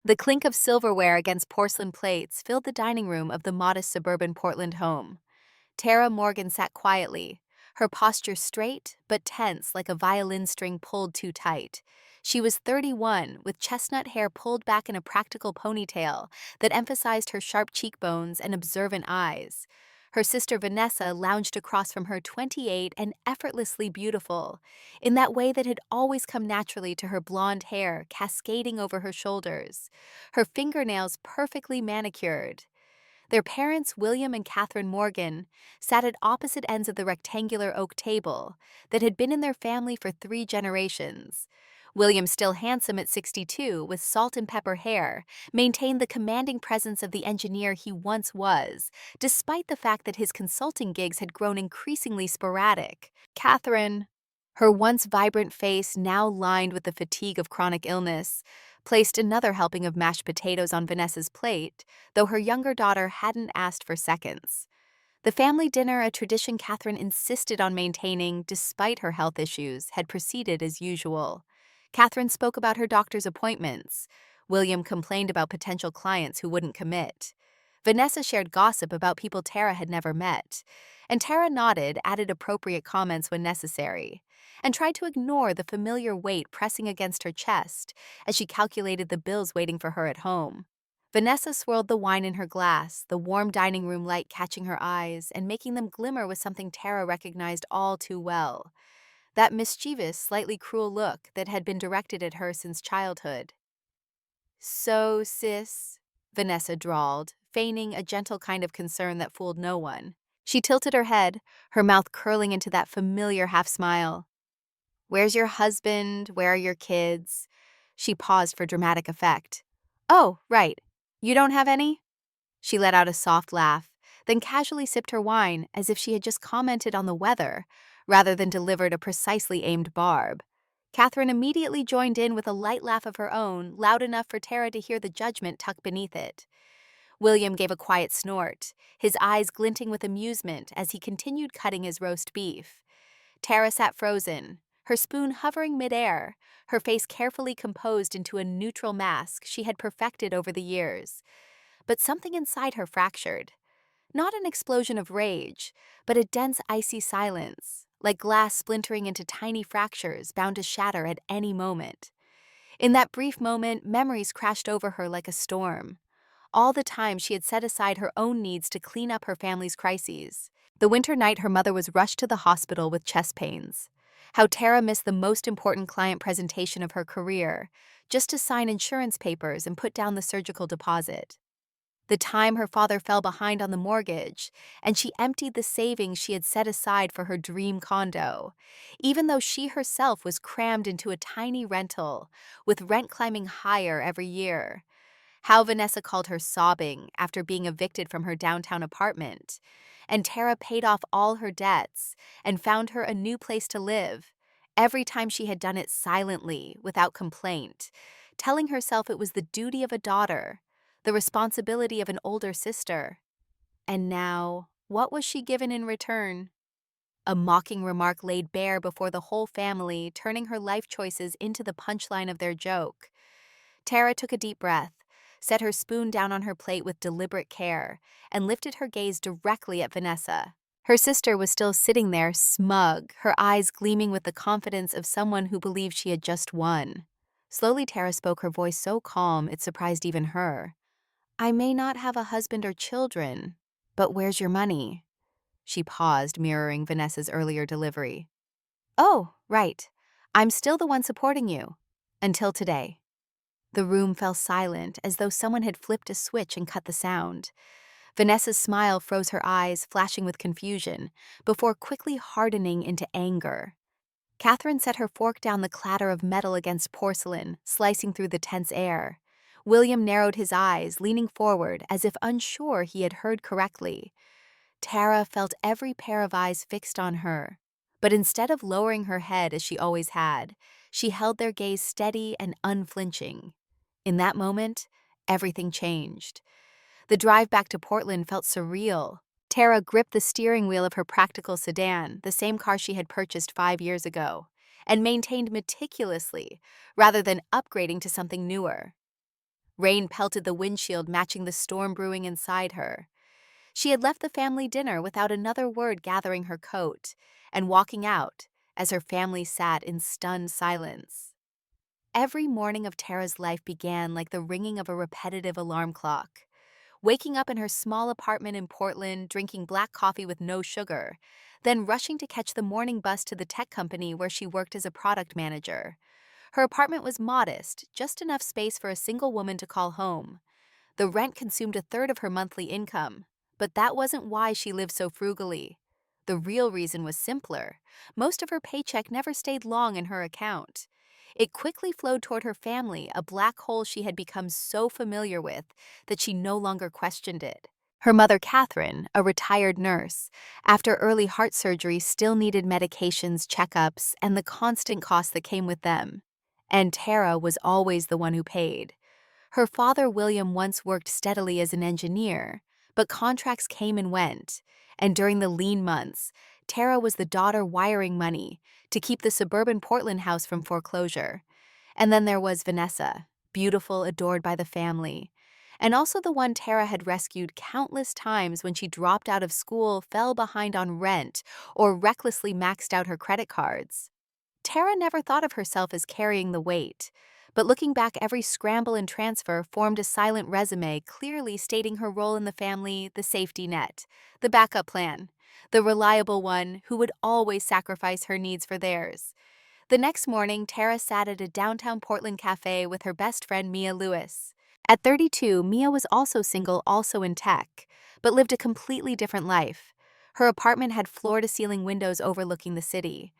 The clink of silverware against porcelain plates filled the dining room of the modest suburban Portland home. Tara Morgan sat quietly, her posture straight but tense like a violin string pulled too tight. She was 31, with chestnut hair pulled back in a practical ponytail that emphasized her sharp cheekbones and observant eyes. Her sister Vanessa lounged across from her, 28 and effortlessly beautiful, in that way that had always come naturally to her blonde hair cascading over her shoulders, her fingernails perfectly manicured. Their parents, William and Catherine Morgan, sat at opposite ends of the rectangular oak table that had been in their family for 3 generations. William, still handsome at 62, with salt and pepper hair, maintained the commanding presence of the engineer he once was, despite the fact that his consulting gigs had grown increasingly sporadic. Catherine, her once vibrant face now lined with the fatigue of chronic illness, placed another helping of mashed potatoes on Vanessa's plate, though her younger daughter hadn't asked for seconds. The family dinner, a tradition Catherine insisted on maintaining despite her health issues, had proceeded as usual. Catherine spoke about her doctor's appointments. William complained about potential clients who wouldn't commit. Vanessa shared gossip about people Tara had never met, and Tara nodded, added appropriate comments when necessary, and tried to ignore the familiar weight pressing against her chest as she calculated the bills waiting for her at home. Vanessa swirled the wine in her glass, the warm dining room light catching her eyes and making them glimmer with something Tara recognized all too well, that mischievous, slightly cruel look that had been directed at her since childhood. "So, sis," Vanessa drawled, feigning a gentle kind of concern that fooled no one. She tilted her head, her mouth curling into that familiar half-smile. "Where's your husband? Where are your kids?" She paused for dramatic effect. "Oh, right. You don't have any?" She let out a soft laugh, then casually sipped her wine as if she had just commented on the weather, rather than delivered a precisely aimed barb. Catherine immediately joined in with a light laugh of her own, loud enough for Tara to hear the judgment tucked beneath it. William gave a quiet snort, his eyes glinting with amusement as he continued cutting his roast beef. Tara sat frozen, her spoon hovering midair, her face carefully composed into a neutral mask she had perfected over the years. But something inside her fractured. Not an explosion of rage, but a dense, icy silence, like glass splintering into tiny fractures bound to shatter at any moment. In that brief moment, memories crashed over her like a storm. All the time she had set aside her own needs to clean up her family's crises. The winter night her mother was rushed to the hospital with chest pains. How Tara missed the most important client presentation of her career, just to sign insurance papers and put down the surgical deposit. The time her father fell behind on the mortgage, and she emptied the savings she had set aside for her dream condo, even though she herself was crammed into a tiny rental, with rent climbing higher every year. How Vanessa called her sobbing after being evicted from her downtown apartment, and Tara paid off all her debts and found her a new place to live, every time she had done it silently, without complaint, telling herself it was the duty of a daughter, the responsibility of an older sister. And now, what was she given in return? A mocking remark laid bare before the whole family, turning her life choices into the punchline of their joke. Tara took a deep breath, set her spoon down on her plate with deliberate care, and lifted her gaze directly at Vanessa. Her sister was still sitting there, smug, her eyes gleaming with the confidence of someone who believed she had just won. Slowly Tara spoke, her voice so calm it surprised even her. "I may not have a husband or children, but where's your money?" She paused, mirroring Vanessa's earlier delivery. "Oh, right. I'm still the one supporting you. Until today." The room fell silent, as though someone had flipped a switch and cut the sound. Vanessa's smile froze her eyes, flashing with confusion, before quickly hardening into anger. Catherine set her fork down, the clatter of metal against porcelain, slicing through the tense air. William narrowed his eyes, leaning forward as if unsure he had heard correctly. Tara felt every pair of eyes fixed on her, but instead of lowering her head as she always had, she held their gaze steady and unflinching. In that moment, everything changed. The drive back to Portland felt surreal. Tara gripped the steering wheel of her practical sedan, the same car she had purchased 5 years ago, and maintained meticulously, rather than upgrading to something newer. Rain pelted the windshield, matching the storm brewing inside her. She had left the family dinner without another word, gathering her coat and walking out as her family sat in stunned silence. Every morning of Tara's life began like the ringing of a repetitive alarm clock. Waking up in her small apartment in Portland, drinking black coffee with no sugar, then rushing to catch the morning bus to the tech company where she worked as a product manager. Her apartment was modest, just enough space for a single woman to call home. The rent consumed a third of her monthly income, but that wasn't why she lived so frugally. The real reason was simpler. Most of her paycheck never stayed long in her account. It quickly flowed toward her family, a black hole she had become so familiar with that she no longer questioned it. Her mother, Catherine, a retired nurse, after early heart surgery still needed medications, checkups, and the constant costs that came with them. And Tara was always the one who paid. Her father, William, once worked steadily as an engineer, but contracts came and went, and during the lean months, Tara was the daughter wiring money to keep the suburban Portland house from foreclosure. And then there was Vanessa, beautiful, adored by the family, and also the one Tara had rescued countless times when she dropped out of school, fell behind on rent, or recklessly maxed out her credit cards. Tara never thought of herself as carrying the weight, but looking back, every scramble and transfer formed a silent resume clearly stating her role in the family, the safety net, the backup plan, the reliable one who would always sacrifice her needs for theirs. The next morning, Tara sat at a downtown Portland cafe with her best friend Mia Lewis. At 32, Mia was also single, also in tech, but lived a completely different life. Her apartment had floor-to-ceiling windows overlooking the city.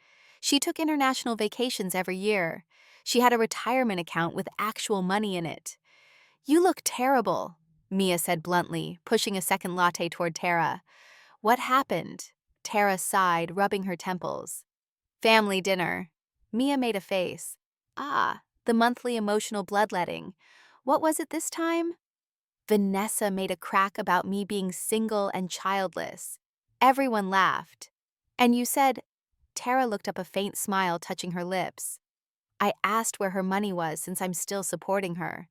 She took international vacations every year. She had a retirement account with actual money in it. "You look terrible," Mia said bluntly, pushing a second latte toward Tara. "What happened?" Tara sighed, rubbing her temples. "Family dinner." Mia made a face. "Ah, the monthly emotional bloodletting. What was it this time?" "Vanessa made a crack about me being single and childless. Everyone laughed. And you said—" Tara looked up, a faint smile touching her lips. "I asked where her money was since I'm still supporting her.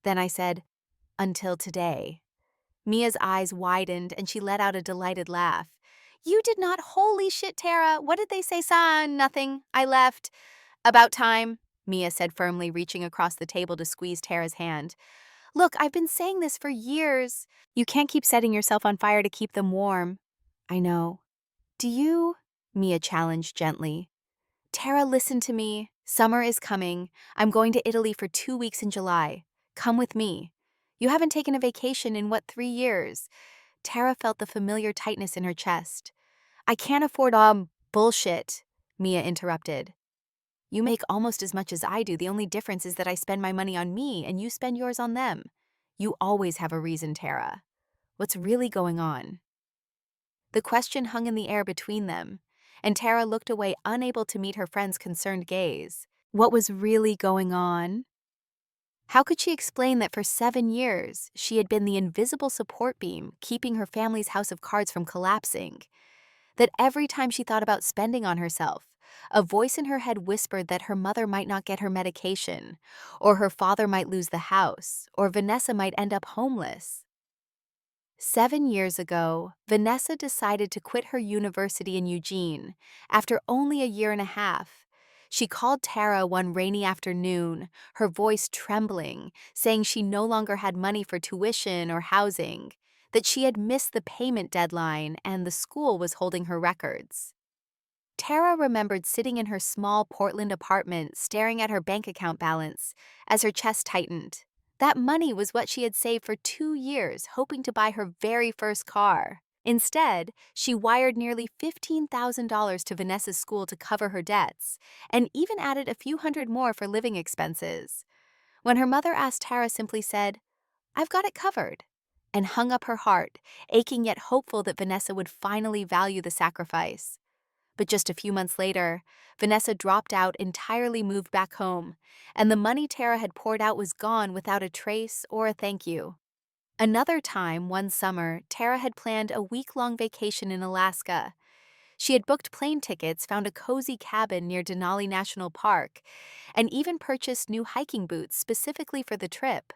Then I said, until today." Mia's eyes widened and she let out a delighted laugh. "You did not— Holy shit, Tara. What did they say, son? Nothing. I left." "About time," Mia said firmly, reaching across the table to squeeze Tara's hand. "Look, I've been saying this for years. You can't keep setting yourself on fire to keep them warm." "I know." "Do you?" Mia challenged gently. "Tara, listen to me. Summer is coming. I'm going to Italy for 2 weeks in July. Come with me. You haven't taken a vacation in, 3 years?" Tara felt the familiar tightness in her chest. "I can't afford, bullshit," Mia interrupted. "You make almost as much as I do. The only difference is that I spend my money on me and you spend yours on them. You always have a reason, Tara. What's really going on?" The question hung in the air between them, and Tara looked away, unable to meet her friend's concerned gaze. What was really going on? How could she explain that for 7 years she had been the invisible support beam keeping her family's house of cards from collapsing? That every time she thought about spending on herself, a voice in her head whispered that her mother might not get her medication, or her father might lose the house, or Vanessa might end up homeless. 7 years ago, Vanessa decided to quit her university in Eugene after only a year and a half. She called Tara one rainy afternoon, her voice trembling, saying she no longer had money for tuition or housing, that she had missed the payment deadline and the school was holding her records. Tara remembered sitting in her small Portland apartment, staring at her bank account balance as her chest tightened. That money was what she had saved for 2 years, hoping to buy her very first car. Instead, she wired nearly $15,000 to Vanessa's school to cover her debts, and even added a few hundred more for living expenses. When her mother asked, Tara simply said, "I've got it covered," and hung up her heart, aching yet hopeful that Vanessa would finally value the sacrifice. But just a few months later, Vanessa dropped out, entirely moved back home, and the money Tara had poured out was gone without a trace or a thank you. Another time, one summer, Tara had planned a week-long vacation in Alaska. She had booked plane tickets, found a cozy cabin near Denali National Park, and even purchased new hiking boots specifically for the trip.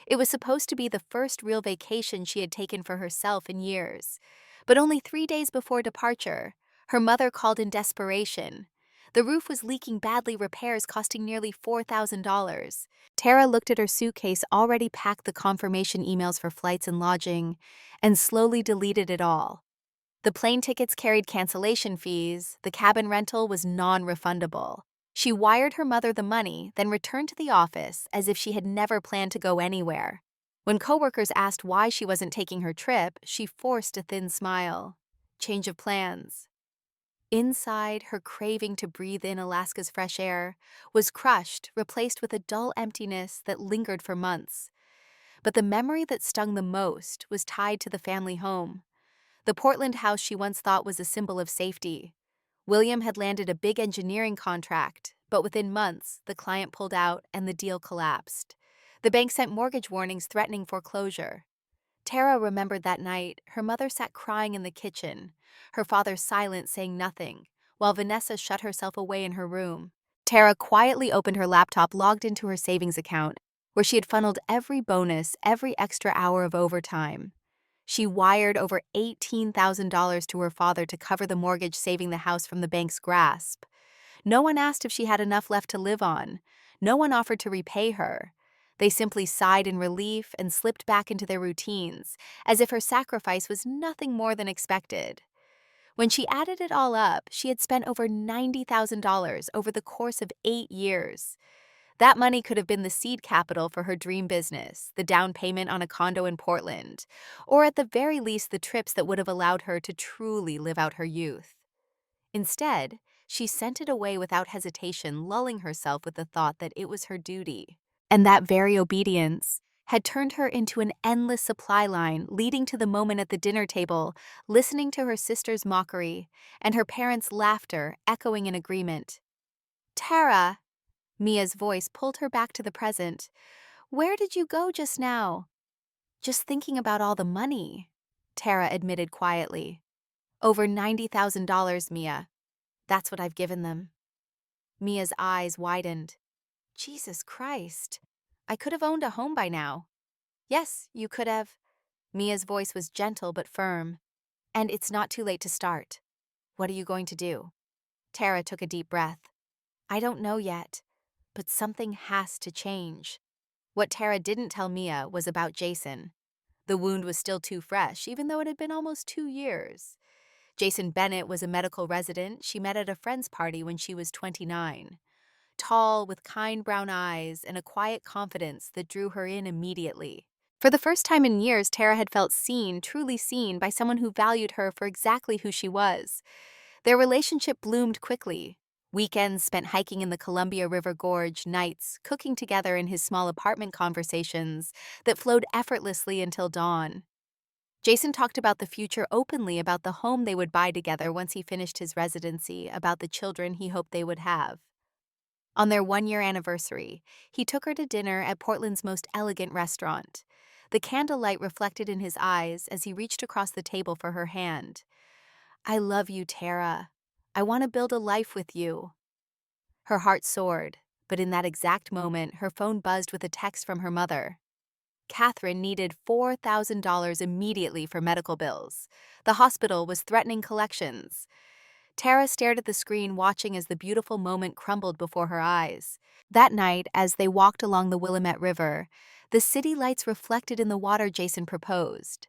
It was supposed to be the first real vacation she had taken for herself in years. But only 3 days before departure, her mother called in desperation. The roof was leaking badly, repairs costing nearly $4,000. Tara looked at her suitcase, already packed the confirmation emails for flights and lodging, and slowly deleted it all. The plane tickets carried cancellation fees, the cabin rental was non-refundable. She wired her mother the money, then returned to the office as if she had never planned to go anywhere. When coworkers asked why she wasn't taking her trip, she forced a thin smile. Change of plans. Inside, her craving to breathe in Alaska's fresh air was crushed, replaced with a dull emptiness that lingered for months. But the memory that stung the most was tied to the family home. The Portland house she once thought was a symbol of safety. William had landed a big engineering contract, but within months, the client pulled out and the deal collapsed. The bank sent mortgage warnings threatening foreclosure. Tara remembered that night. Her mother sat crying in the kitchen, her father silent, saying nothing, while Vanessa shut herself away in her room. Tara quietly opened her laptop, logged into her savings account, where she had funneled every bonus, every extra hour of overtime. She wired over $18,000 to her father to cover the mortgage, saving the house from the bank's grasp. No one asked if she had enough left to live on. No one offered to repay her. They simply sighed in relief and slipped back into their routines, as if her sacrifice was nothing more than expected. When she added it all up, she had spent over $90,000 over the course of 8 years. That money could have been the seed capital for her dream business, the down payment on a condo in Portland, or at the very least the trips that would have allowed her to truly live out her youth. Instead, she sent it away without hesitation, lulling herself with the thought that it was her duty. And that very obedience had turned her into an endless supply line, leading to the moment at the dinner table, listening to her sister's mockery and her parents' laughter echoing in agreement. "Tara," Mia's voice pulled her back to the present. "Where did you go just now?" "Just thinking about all the money," Tara admitted quietly. "Over $90,000, Mia. That's what I've given them." Mia's eyes widened. "Jesus Christ. I could have owned a home by now." "Yes, you could have." Mia's voice was gentle but firm. "And it's not too late to start. What are you going to do?" Tara took a deep breath. "I don't know yet, but something has to change." What Tara didn't tell Mia was about Jason. The wound was still too fresh, even though it had been almost 2 years. Jason Bennett was a medical resident she met at a friend's party when she was 29. Tall, with kind brown eyes and a quiet confidence that drew her in immediately. For the first time in years, Tara had felt seen, truly seen, by someone who valued her for exactly who she was. Their relationship bloomed quickly. Weekends spent hiking in the Columbia River Gorge, nights cooking together in his small apartment, conversations that flowed effortlessly until dawn. Jason talked about the future openly, about the home they would buy together once he finished his residency, about the children he hoped they would have. On their 1-year anniversary, he took her to dinner at Portland's most elegant restaurant. The candlelight reflected in his eyes as he reached across the table for her hand. "I love you, Tara. I want to build a life with you." Her heart soared, but in that exact moment, her phone buzzed with a text from her mother. Catherine needed $4,000 immediately for medical bills. The hospital was threatening collections. Tara stared at the screen, watching as the beautiful moment crumbled before her eyes. That night, as they walked along the Willamette River, the city lights reflected in the water Jason proposed.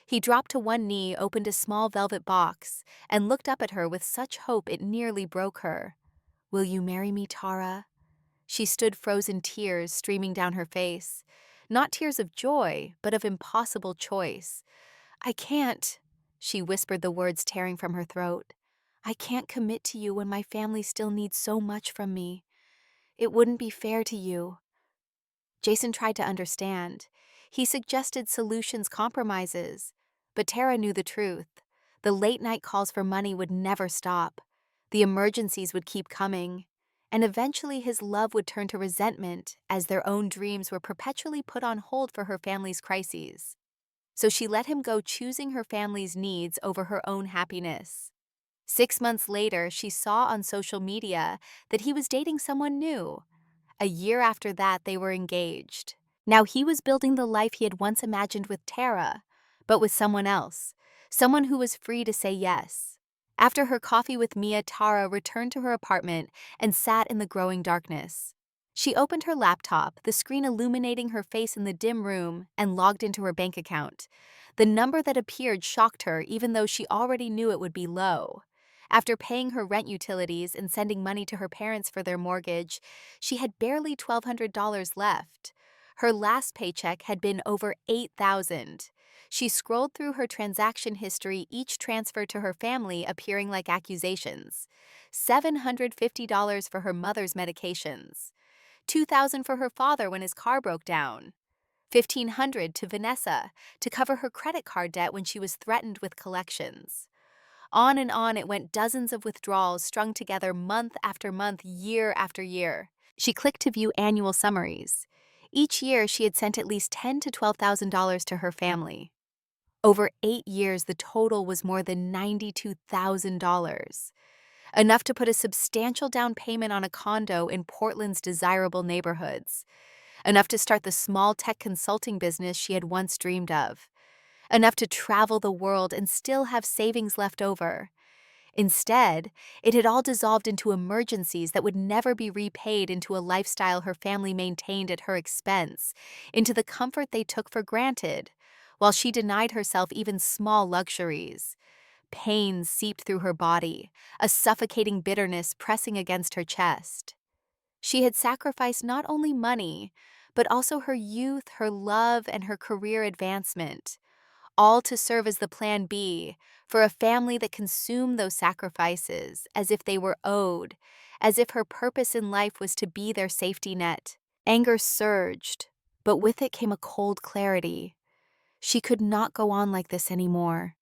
He dropped to one knee, opened a small velvet box, and looked up at her with such hope it nearly broke her. "Will you marry me, Tara?" She stood, frozen, tears streaming down her face. Not tears of joy, but of impossible choice. "I can't," she whispered, the words tearing from her throat. "I can't commit to you when my family still needs so much from me. It wouldn't be fair to you." Jason tried to understand. He suggested solutions, compromises. But Tara knew the truth. The late-night calls for money would never stop. The emergencies would keep coming. And eventually his love would turn to resentment as their own dreams were perpetually put on hold for her family's crises. So she let him go, choosing her family's needs over her own happiness. 6 months later, she saw on social media that he was dating someone new. A year after that, they were engaged. Now he was building the life he had once imagined with Tara, but with someone else, someone who was free to say yes. After her coffee with Mia, Tara returned to her apartment and sat in the growing darkness. She opened her laptop, the screen illuminating her face in the dim room, and logged into her bank account. The number that appeared shocked her, even though she already knew it would be low. After paying her rent utilities and sending money to her parents for their mortgage, she had barely $1,200 left. Her last paycheck had been over $8,000. She scrolled through her transaction history, each transfer to her family appearing like accusations. $750 for her mother's medications. $2,000 for her father when his car broke down. $1,500 to Vanessa to cover her credit card debt when she was threatened with collections. On and on it went, dozens of withdrawals strung together month after month, year after year. She clicked to view annual summaries. Each year she had sent at least $10,000 to $12,000 to her family. Over 8 years, the total was more than $92,000. Enough to put a substantial down payment on a condo in Portland's desirable neighborhoods. Enough to start the small tech consulting business she had once dreamed of. Enough to travel the world and still have savings left over. Instead, it had all dissolved into emergencies that would never be repaid, into a lifestyle her family maintained at her expense, into the comfort they took for granted, while she denied herself even small luxuries. Pain seeped through her body, a suffocating bitterness pressing against her chest. She had sacrificed not only money, but also her youth, her love, and her career advancement, all to serve as the plan B for a family that consumed those sacrifices as if they were owed, as if her purpose in life was to be their safety net. Anger surged, but with it came a cold clarity. She could not go on like this anymore.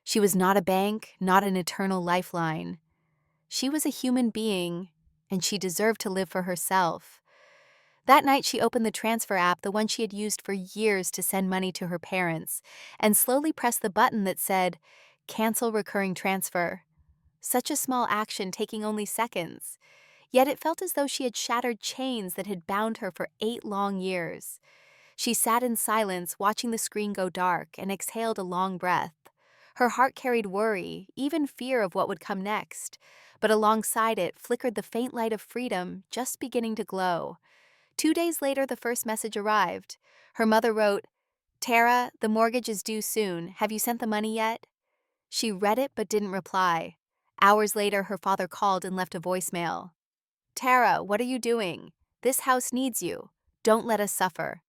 She was not a bank, not an eternal lifeline. She was a human being, and she deserved to live for herself. That night she opened the transfer app, the one she had used for years to send money to her parents, and slowly pressed the button that said, "Cancel recurring transfer." Such a small action, taking only seconds. Yet it felt as though she had shattered chains that had bound her for 8 long years. She sat in silence, watching the screen go dark, and exhaled a long breath. Her heart carried worry, even fear of what would come next, but alongside it flickered the faint light of freedom, just beginning to glow. 2 days later, the first message arrived. Her mother wrote, "Tara, the mortgage is due soon. Have you sent the money yet?" She read it but didn't reply. Hours later, her father called and left a voicemail. "Tara, what are you doing? This house needs you. Don't let us suffer."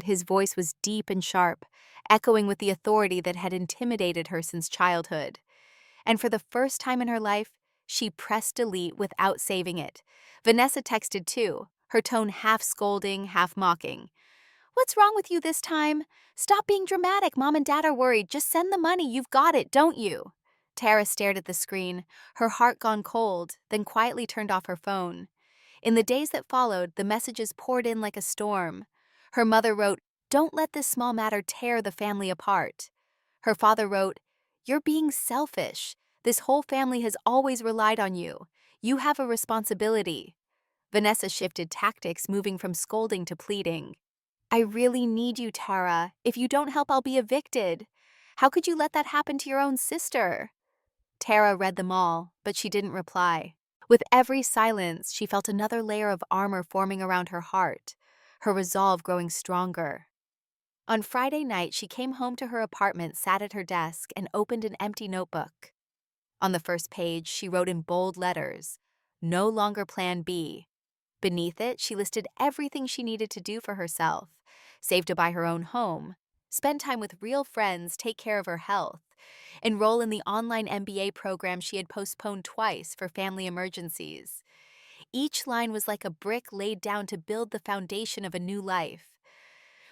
His voice was deep and sharp, echoing with the authority that had intimidated her since childhood. And for the first time in her life, she pressed delete without saving it. Vanessa texted too, her tone half scolding, half mocking. "What's wrong with you this time? Stop being dramatic. Mom and Dad are worried. Just send the money. You've got it, don't you?" Tara stared at the screen, her heart gone cold, then quietly turned off her phone. In the days that followed, the messages poured in like a storm. Her mother wrote, "Don't let this small matter tear the family apart." Her father wrote, "You're being selfish. This whole family has always relied on you. You have a responsibility." Vanessa shifted tactics, moving from scolding to pleading. "I really need you, Tara. If you don't help, I'll be evicted. How could you let that happen to your own sister?" Tara read them all, but she didn't reply. With every silence, she felt another layer of armor forming around her heart, her resolve growing stronger. On Friday night, she came home to her apartment, sat at her desk, and opened an empty notebook. On the first page, she wrote in bold letters, "No longer Plan B." Beneath it, she listed everything she needed to do for herself: save to buy her own home, spend time with real friends, take care of her health, enroll in the online MBA program she had postponed twice for family emergencies. Each line was like a brick laid down to build the foundation of a new life.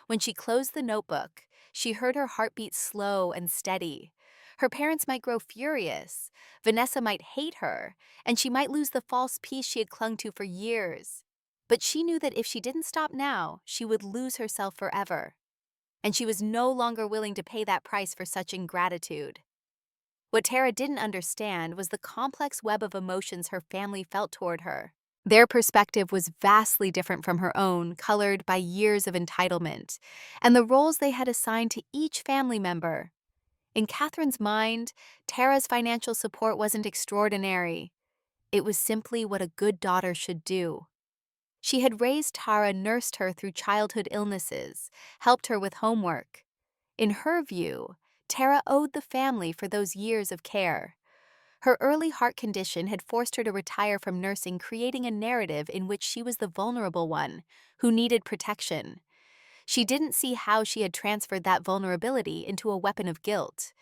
When she closed the notebook, she heard her heartbeat slow and steady. Her parents might grow furious, Vanessa might hate her, and she might lose the false peace she had clung to for years. But she knew that if she didn't stop now, she would lose herself forever. And she was no longer willing to pay that price for such ingratitude. What Tara didn't understand was the complex web of emotions her family felt toward her. Their perspective was vastly different from her own, colored by years of entitlement, and the roles they had assigned to each family member. In Catherine's mind, Tara's financial support wasn't extraordinary. It was simply what a good daughter should do. She had raised Tara, nursed her through childhood illnesses, helped her with homework. In her view, Tara owed the family for those years of care. Her early heart condition had forced her to retire from nursing, creating a narrative in which she was the vulnerable one who needed protection. She didn't see how she had transferred that vulnerability into a weapon of guilt.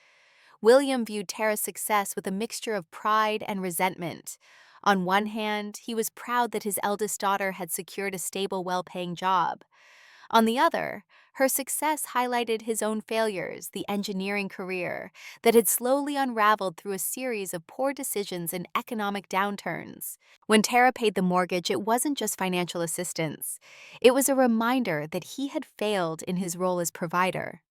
William viewed Tara's success with a mixture of pride and resentment. On one hand, he was proud that his eldest daughter had secured a stable, well-paying job. On the other, her success highlighted his own failures, the engineering career that had slowly unraveled through a series of poor decisions and economic downturns. When Tara paid the mortgage, it wasn't just financial assistance. It was a reminder that he had failed in his role as provider.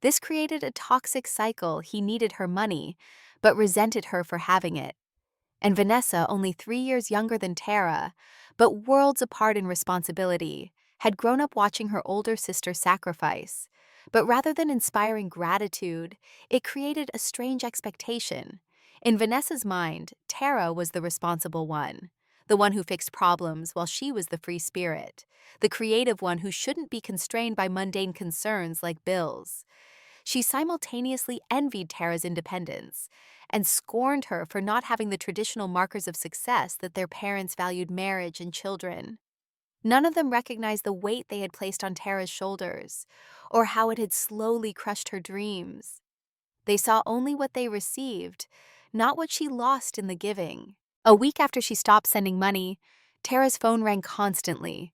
This created a toxic cycle. He needed her money, but resented her for having it. And Vanessa, only 3 years younger than Tara, but worlds apart in responsibility, had grown up watching her older sister sacrifice. But rather than inspiring gratitude, it created a strange expectation. In Vanessa's mind, Tara was the responsible one, the one who fixed problems while she was the free spirit, the creative one who shouldn't be constrained by mundane concerns like bills. She simultaneously envied Tara's independence and scorned her for not having the traditional markers of success that their parents valued: marriage and children. None of them recognized the weight they had placed on Tara's shoulders, or how it had slowly crushed her dreams. They saw only what they received, not what she lost in the giving. A week after she stopped sending money, Tara's phone rang constantly.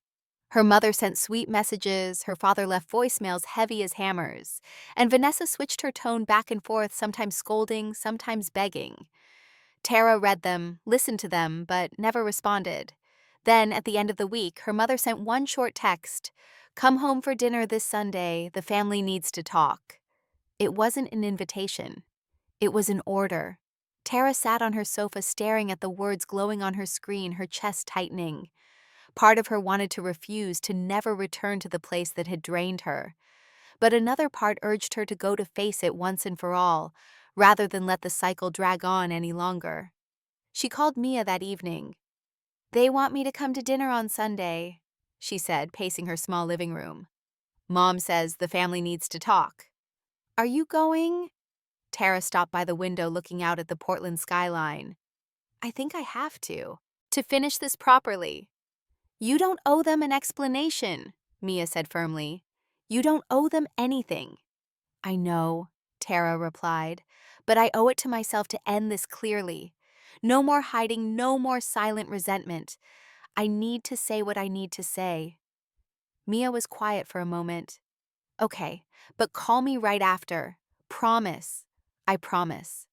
Her mother sent sweet messages, her father left voicemails heavy as hammers, and Vanessa switched her tone back and forth, sometimes scolding, sometimes begging. Tara read them, listened to them, but never responded. Then, at the end of the week, her mother sent one short text: "Come home for dinner this Sunday, the family needs to talk." It wasn't an invitation. It was an order. Tara sat on her sofa staring at the words glowing on her screen, her chest tightening. Part of her wanted to refuse, to never return to the place that had drained her. But another part urged her to go, to face it once and for all, rather than let the cycle drag on any longer. She called Mia that evening. "They want me to come to dinner on Sunday," she said, pacing her small living room. "Mom says the family needs to talk." "Are you going?" Tara stopped by the window, looking out at the Portland skyline. "I think I have to finish this properly." "You don't owe them an explanation," Mia said firmly. "You don't owe them anything." "I know," Tara replied, "but I owe it to myself to end this clearly. No more hiding, no more silent resentment. I need to say what I need to say." Mia was quiet for a moment. "Okay, but call me right after. Promise." "I promise."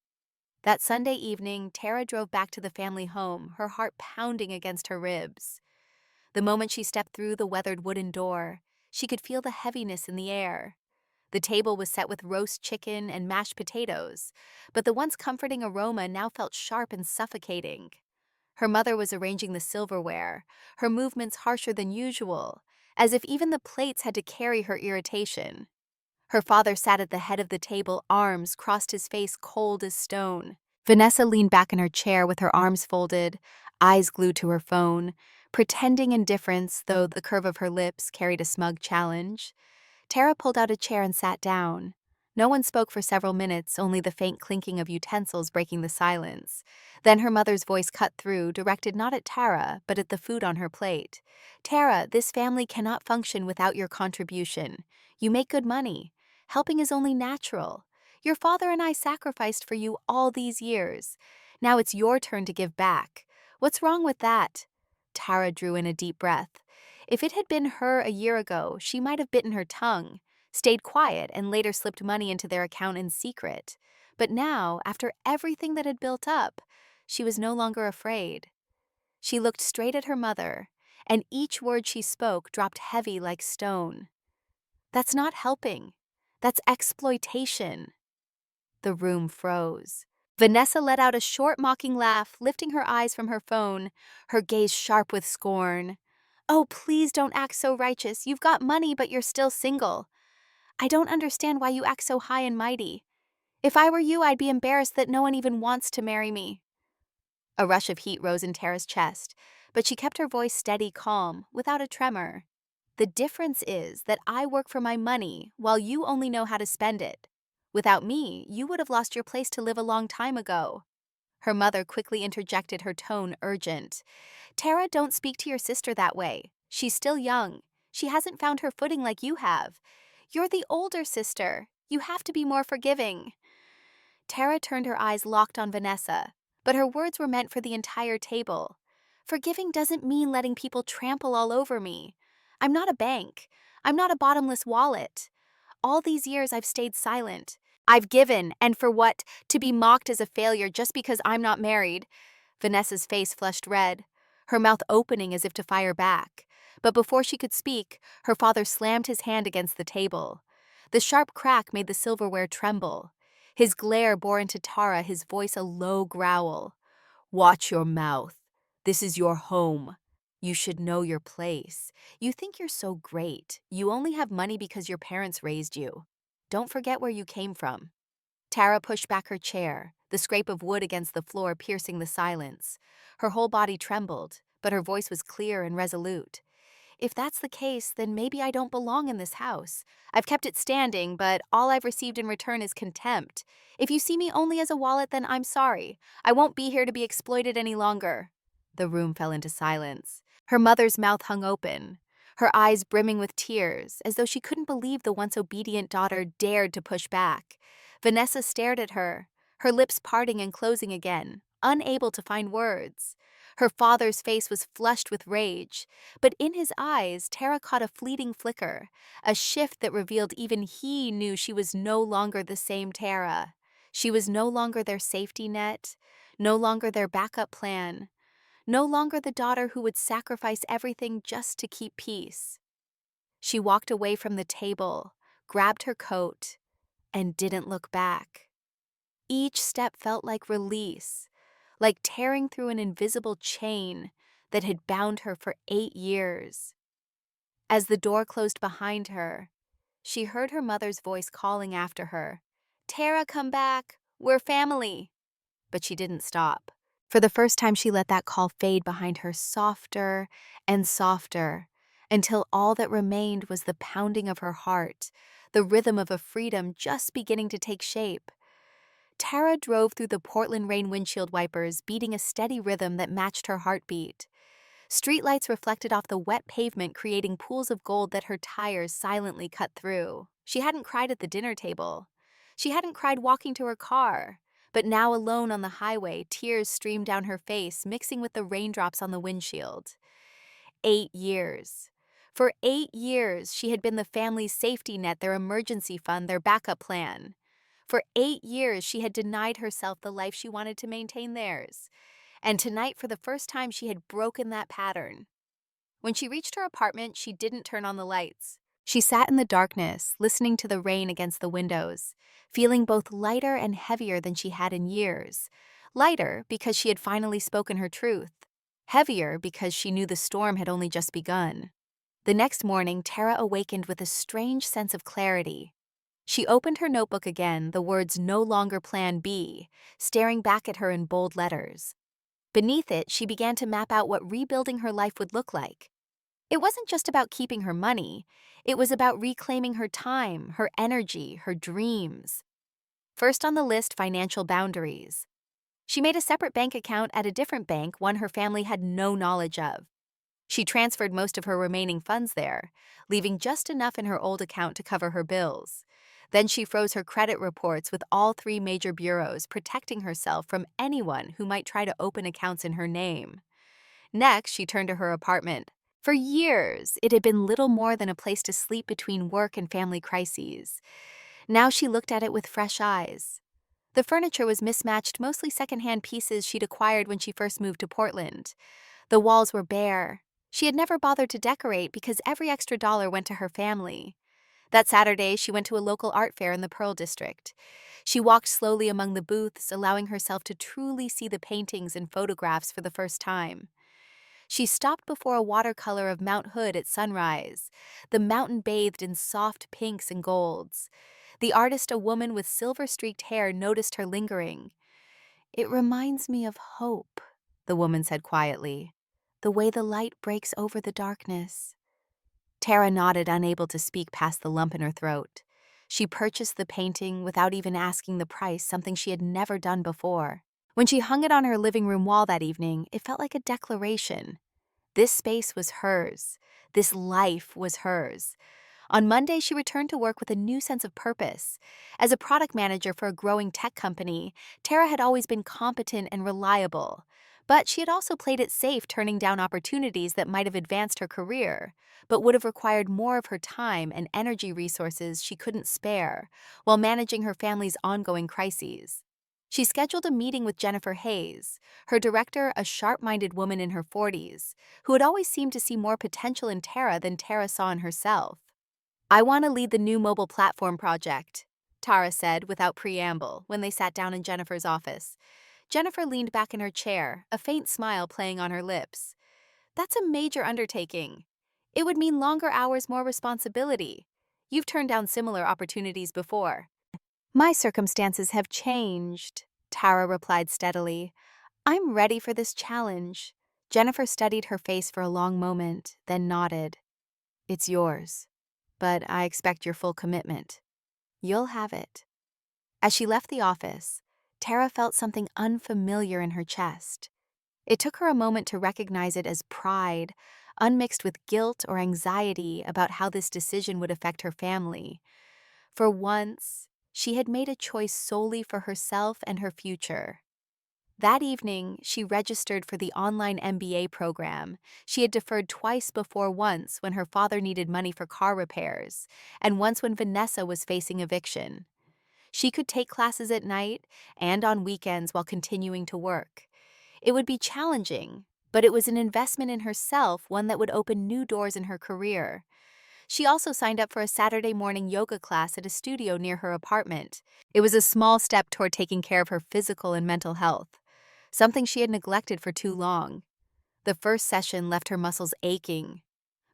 That Sunday evening, Tara drove back to the family home, her heart pounding against her ribs. The moment she stepped through the weathered wooden door, she could feel the heaviness in the air. The table was set with roast chicken and mashed potatoes, but the once comforting aroma now felt sharp and suffocating. Her mother was arranging the silverware, her movements harsher than usual, as if even the plates had to carry her irritation. Her father sat at the head of the table, arms crossed, his face cold as stone. Vanessa leaned back in her chair with her arms folded, eyes glued to her phone, pretending indifference, though the curve of her lips carried a smug challenge. Tara pulled out a chair and sat down. No one spoke for several minutes, only the faint clinking of utensils breaking the silence. Then her mother's voice cut through, directed not at Tara, but at the food on her plate. "Tara, this family cannot function without your contribution. You make good money. Helping is only natural. Your father and I sacrificed for you all these years. Now it's your turn to give back. What's wrong with that?" Tara drew in a deep breath. If it had been her a year ago, she might have bitten her tongue, stayed quiet, and later slipped money into their account in secret. But now, after everything that had built up, she was no longer afraid. She looked straight at her mother, and each word she spoke dropped heavy like stone. "That's not helping. That's exploitation." The room froze. Vanessa let out a short, mocking laugh, lifting her eyes from her phone, her gaze sharp with scorn. Oh, please don't act so righteous. You've got money, but you're still single. I don't understand why you act so high and mighty. If I were you, I'd be embarrassed that no one even wants to marry me. A rush of heat rose in Tara's chest, but she kept her voice steady, calm, without a tremor. The difference is that I work for my money while you only know how to spend it. Without me, you would have lost your place to live a long time ago. Her mother quickly interjected, her tone urgent. Tara, don't speak to your sister that way. She's still young. She hasn't found her footing like you have. You're the older sister. You have to be more forgiving. Tara turned, her eyes locked on Vanessa, but her words were meant for the entire table. Forgiving doesn't mean letting people trample all over me. I'm not a bank. I'm not a bottomless wallet. All these years I've stayed silent. I've given, and for what? To be mocked as a failure just because I'm not married. Vanessa's face flushed red, her mouth opening as if to fire back. But before she could speak, her father slammed his hand against the table. The sharp crack made the silverware tremble. His glare bore into Tara, his voice a low growl. Watch your mouth. This is your home. You should know your place. You think you're so great. You only have money because your parents raised you. Don't forget where you came from. Tara pushed back her chair, the scrape of wood against the floor piercing the silence. Her whole body trembled, but her voice was clear and resolute. If that's the case, then maybe I don't belong in this house. I've kept it standing, but all I've received in return is contempt. If you see me only as a wallet, then I'm sorry. I won't be here to be exploited any longer. The room fell into silence. Her mother's mouth hung open, her eyes brimming with tears, as though she couldn't believe the once obedient daughter dared to push back. Vanessa stared at her, her lips parting and closing again, unable to find words. Her father's face was flushed with rage, but in his eyes, Tara caught a fleeting flicker, a shift that revealed even he knew she was no longer the same Tara. She was no longer their safety net, no longer their backup plan, no longer the daughter who would sacrifice everything just to keep peace. She walked away from the table, grabbed her coat, and didn't look back. Each step felt like release, like tearing through an invisible chain that had bound her for 8 years. As the door closed behind her, she heard her mother's voice calling after her, "Tara, come back. We're family." But she didn't stop. For the first time, she let that call fade behind her softer and softer, until all that remained was the pounding of her heart, the rhythm of a freedom just beginning to take shape. Tara drove through the Portland rain windshield wipers, beating a steady rhythm that matched her heartbeat. Streetlights reflected off the wet pavement, creating pools of gold that her tires silently cut through. She hadn't cried at the dinner table. She hadn't cried walking to her car. But now, alone on the highway, tears streamed down her face, mixing with the raindrops on the windshield. 8 years. For 8 years, she had been the family's safety net, their emergency fund, their backup plan. For 8 years, she had denied herself the life she wanted to maintain theirs. And tonight, for the first time, she had broken that pattern. When she reached her apartment, she didn't turn on the lights. She sat in the darkness, listening to the rain against the windows, feeling both lighter and heavier than she had in years. Lighter because she had finally spoken her truth. Heavier because she knew the storm had only just begun. The next morning, Tara awakened with a strange sense of clarity. She opened her notebook again, the words "no longer Plan B" staring back at her in bold letters. Beneath it, she began to map out what rebuilding her life would look like. It wasn't just about keeping her money. It was about reclaiming her time, her energy, her dreams. First on the list, financial boundaries. She made a separate bank account at a different bank, one her family had no knowledge of. She transferred most of her remaining funds there, leaving just enough in her old account to cover her bills. Then she froze her credit reports with all 3 major bureaus, protecting herself from anyone who might try to open accounts in her name. Next, she turned to her apartment. For years, it had been little more than a place to sleep between work and family crises. Now she looked at it with fresh eyes. The furniture was mismatched, mostly secondhand pieces she'd acquired when she first moved to Portland. The walls were bare. She had never bothered to decorate because every extra dollar went to her family. That Saturday, she went to a local art fair in the Pearl District. She walked slowly among the booths, allowing herself to truly see the paintings and photographs for the first time. She stopped before a watercolor of Mount Hood at sunrise, the mountain bathed in soft pinks and golds. The artist, a woman with silver-streaked hair, noticed her lingering. "It reminds me of hope," the woman said quietly, "the way the light breaks over the darkness." Tara nodded, unable to speak past the lump in her throat. She purchased the painting without even asking the price, something she had never done before. When she hung it on her living room wall that evening, it felt like a declaration. This space was hers. This life was hers. On Monday, she returned to work with a new sense of purpose. As a product manager for a growing tech company, Tara had always been competent and reliable. But she had also played it safe, turning down opportunities that might have advanced her career, but would have required more of her time and energy resources she couldn't spare, while managing her family's ongoing crises. She scheduled a meeting with Jennifer Hayes, her director, a sharp-minded woman in her 40s, who had always seemed to see more potential in Tara than Tara saw in herself. "I want to lead the new mobile platform project," Tara said without preamble when they sat down in Jennifer's office. Jennifer leaned back in her chair, a faint smile playing on her lips. "That's a major undertaking. It would mean longer hours, more responsibility. You've turned down similar opportunities before." "My circumstances have changed," Tara replied steadily. "I'm ready for this challenge." Jennifer studied her face for a long moment, then nodded. "It's yours, but I expect your full commitment." "You'll have it." As she left the office, Tara felt something unfamiliar in her chest. It took her a moment to recognize it as pride, unmixed with guilt or anxiety about how this decision would affect her family. For once, she had made a choice solely for herself and her future. That evening, she registered for the online MBA program. She had deferred twice before, once when her father needed money for car repairs, and once when Vanessa was facing eviction. She could take classes at night and on weekends while continuing to work. It would be challenging, but it was an investment in herself, one that would open new doors in her career. She also signed up for a Saturday morning yoga class at a studio near her apartment. It was a small step toward taking care of her physical and mental health, something she had neglected for too long. The first session left her muscles aching,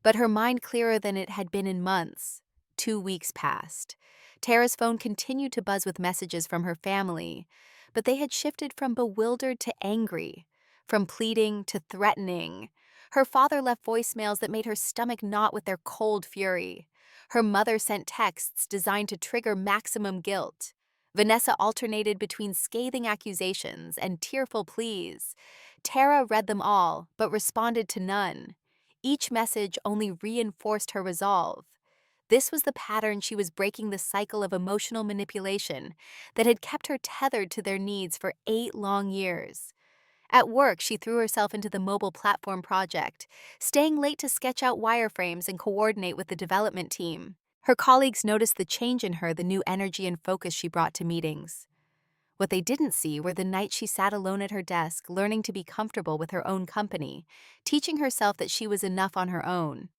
but her mind clearer than it had been in months. 2 weeks passed. Tara's phone continued to buzz with messages from her family, but they had shifted from bewildered to angry, from pleading to threatening. Her father left voicemails that made her stomach knot with their cold fury. Her mother sent texts designed to trigger maximum guilt. Vanessa alternated between scathing accusations and tearful pleas. Tara read them all, but responded to none. Each message only reinforced her resolve. This was the pattern she was breaking, the cycle of emotional manipulation that had kept her tethered to their needs for 8 long years. At work, she threw herself into the mobile platform project, staying late to sketch out wireframes and coordinate with the development team. Her colleagues noticed the change in her, the new energy and focus she brought to meetings. What they didn't see were the nights she sat alone at her desk, learning to be comfortable with her own company, teaching herself that she was enough on her own.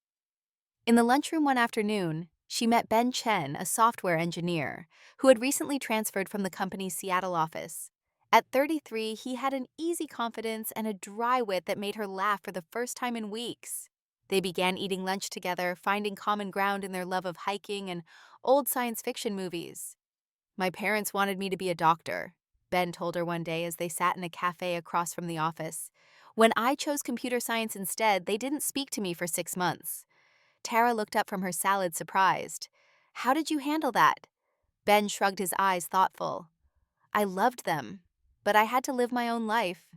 In the lunchroom one afternoon, she met Ben Chen, a software engineer, who had recently transferred from the company's Seattle office. At 33, he had an easy confidence and a dry wit that made her laugh for the first time in weeks. They began eating lunch together, finding common ground in their love of hiking and old science fiction movies. "My parents wanted me to be a doctor," Ben told her one day as they sat in a cafe across from the office. "When I chose computer science instead, they didn't speak to me for 6 months." Tara looked up from her salad, surprised. "How did you handle that?" Ben shrugged his eyes, thoughtful. "I loved them, but I had to live my own life.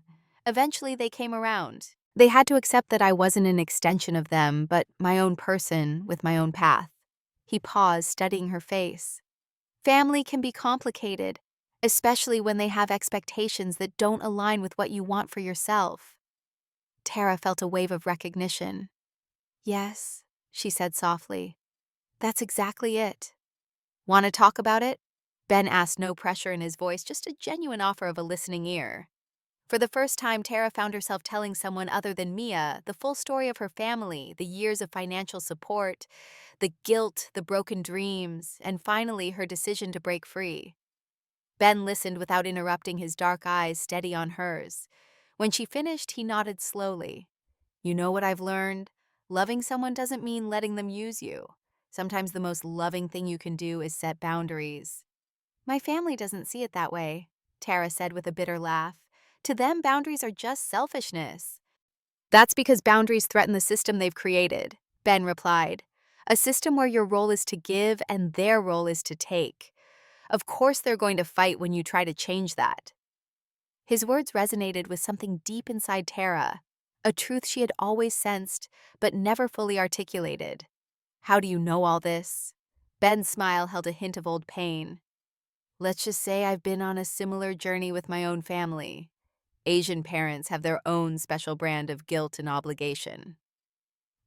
Eventually, they came around. They had to accept that I wasn't an extension of them, but my own person with my own path." He paused, studying her face. "Family can be complicated, especially when they have expectations that don't align with what you want for yourself." Tara felt a wave of recognition. "Yes," she said softly. "That's exactly it." "Want to talk about it?" Ben asked, no pressure in his voice, just a genuine offer of a listening ear. For the first time, Tara found herself telling someone other than Mia the full story of her family, the years of financial support, the guilt, the broken dreams, and finally her decision to break free. Ben listened without interrupting, his dark eyes steady on hers. When she finished, he nodded slowly. You know what I've learned? Loving someone doesn't mean letting them use you. Sometimes the most loving thing you can do is set boundaries. My family doesn't see it that way, Tara said with a bitter laugh. To them, boundaries are just selfishness. That's because boundaries threaten the system they've created, Ben replied. A system where your role is to give and their role is to take. Of course they're going to fight when you try to change that. His words resonated with something deep inside Tara, a truth she had always sensed but never fully articulated. How do you know all this? Ben's smile held a hint of old pain. Let's just say I've been on a similar journey with my own family. Asian parents have their own special brand of guilt and obligation.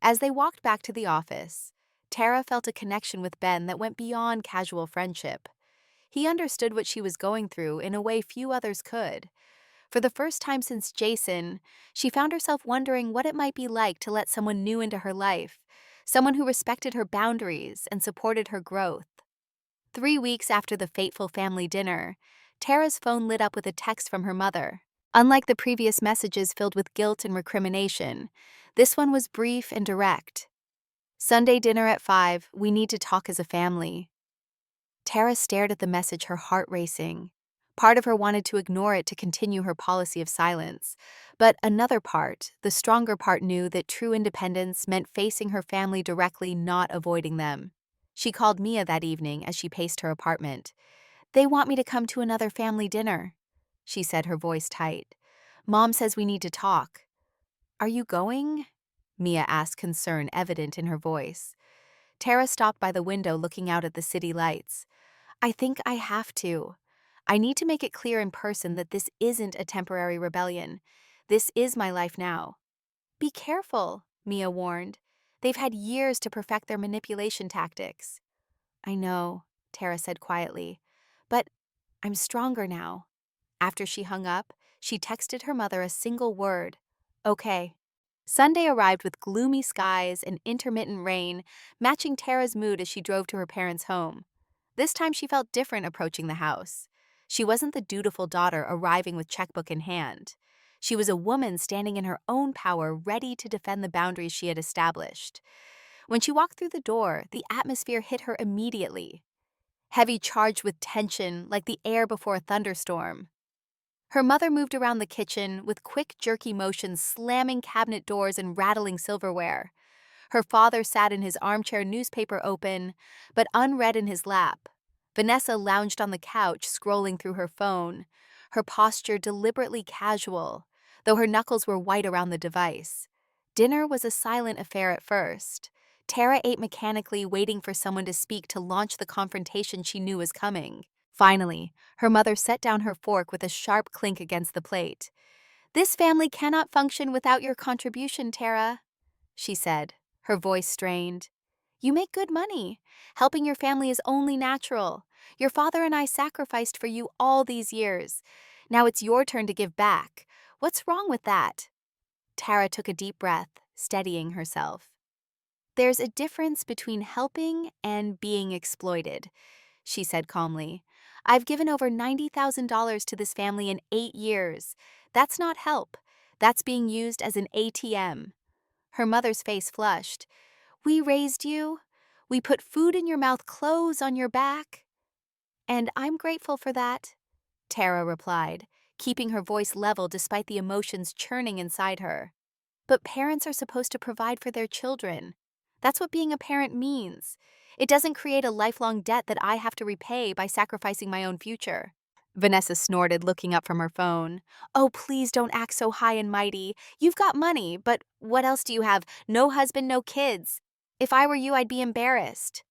As they walked back to the office, Tara felt a connection with Ben that went beyond casual friendship. He understood what she was going through in a way few others could. For the first time since Jason, she found herself wondering what it might be like to let someone new into her life, someone who respected her boundaries and supported her growth. 3 weeks after the fateful family dinner, Tara's phone lit up with a text from her mother. Unlike the previous messages filled with guilt and recrimination, this one was brief and direct. Sunday dinner at 5, we need to talk as a family. Tara stared at the message, her heart racing. Part of her wanted to ignore it to continue her policy of silence, but another part, the stronger part, knew that true independence meant facing her family directly, not avoiding them. She called Mia that evening as she paced her apartment. They want me to come to another family dinner, she said, her voice tight. Mom says we need to talk. Are you going? Mia asked, concern evident in her voice. Tara stopped by the window looking out at the city lights. I think I have to. I need to make it clear in person that this isn't a temporary rebellion. This is my life now. Be careful, Mia warned. They've had years to perfect their manipulation tactics. I know, Tara said quietly, but I'm stronger now. After she hung up, she texted her mother a single word. Okay. Sunday arrived with gloomy skies and intermittent rain, matching Tara's mood as she drove to her parents' home. This time she felt different approaching the house. She wasn't the dutiful daughter arriving with checkbook in hand. She was a woman standing in her own power, ready to defend the boundaries she had established. When she walked through the door, the atmosphere hit her immediately. Heavy, charged with tension, like the air before a thunderstorm. Her mother moved around the kitchen with quick, jerky motions, slamming cabinet doors and rattling silverware. Her father sat in his armchair, newspaper open, but unread in his lap. Vanessa lounged on the couch, scrolling through her phone, her posture deliberately casual, though her knuckles were white around the device. Dinner was a silent affair at first. Tara ate mechanically, waiting for someone to speak to launch the confrontation she knew was coming. Finally, her mother set down her fork with a sharp clink against the plate. This family cannot function without your contribution, Tara, she said, her voice strained. You make good money. Helping your family is only natural. Your father and I sacrificed for you all these years. Now it's your turn to give back. What's wrong with that? Tara took a deep breath, steadying herself. There's a difference between helping and being exploited, she said calmly. I've given over $90,000 to this family in 8 years. That's not help. That's being used as an ATM. Her mother's face flushed. We raised you. We put food in your mouth, clothes on your back. And I'm grateful for that, Tara replied, keeping her voice level despite the emotions churning inside her. But parents are supposed to provide for their children. That's what being a parent means. It doesn't create a lifelong debt that I have to repay by sacrificing my own future. Vanessa snorted, looking up from her phone. Oh, please don't act so high and mighty. You've got money, but what else do you have? No husband, no kids. If I were you, I'd be embarrassed.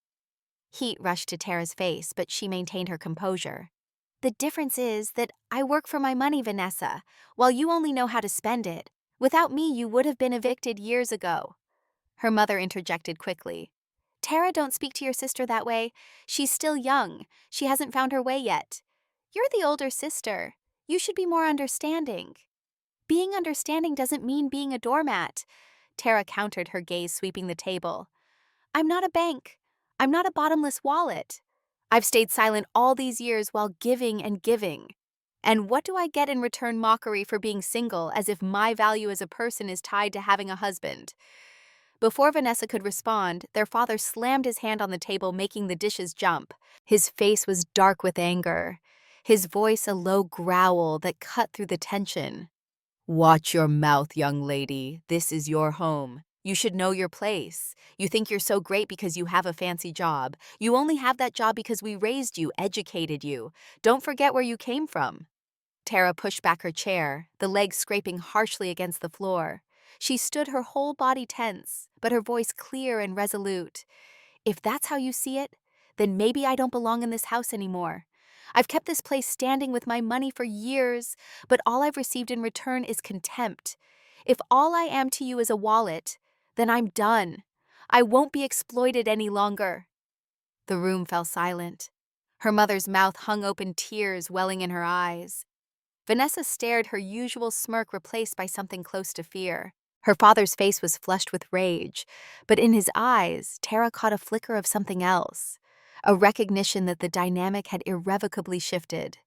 Heat rushed to Tara's face, but she maintained her composure. The difference is that I work for my money, Vanessa, while you only know how to spend it. Without me, you would have been evicted years ago. Her mother interjected quickly. Tara, don't speak to your sister that way. She's still young. She hasn't found her way yet. You're the older sister. You should be more understanding. Being understanding doesn't mean being a doormat. Tara countered, her gaze sweeping the table. I'm not a bank. I'm not a bottomless wallet. I've stayed silent all these years while giving and giving. And what do I get in return? Mockery for being single, as if my value as a person is tied to having a husband. Before Vanessa could respond, their father slammed his hand on the table, making the dishes jump. His face was dark with anger, his voice a low growl that cut through the tension. Watch your mouth, young lady. This is your home. You should know your place. You think you're so great because you have a fancy job. You only have that job because we raised you, educated you. Don't forget where you came from. Tara pushed back her chair, the legs scraping harshly against the floor. She stood, her whole body tense, but her voice clear and resolute. If that's how you see it, then maybe I don't belong in this house anymore. I've kept this place standing with my money for years, but all I've received in return is contempt. If all I am to you is a wallet, then I'm done. I won't be exploited any longer. The room fell silent. Her mother's mouth hung open, tears welling in her eyes. Vanessa stared, her usual smirk replaced by something close to fear. Her father's face was flushed with rage, but in his eyes, Tara caught a flicker of something else, a recognition that the dynamic had irrevocably shifted.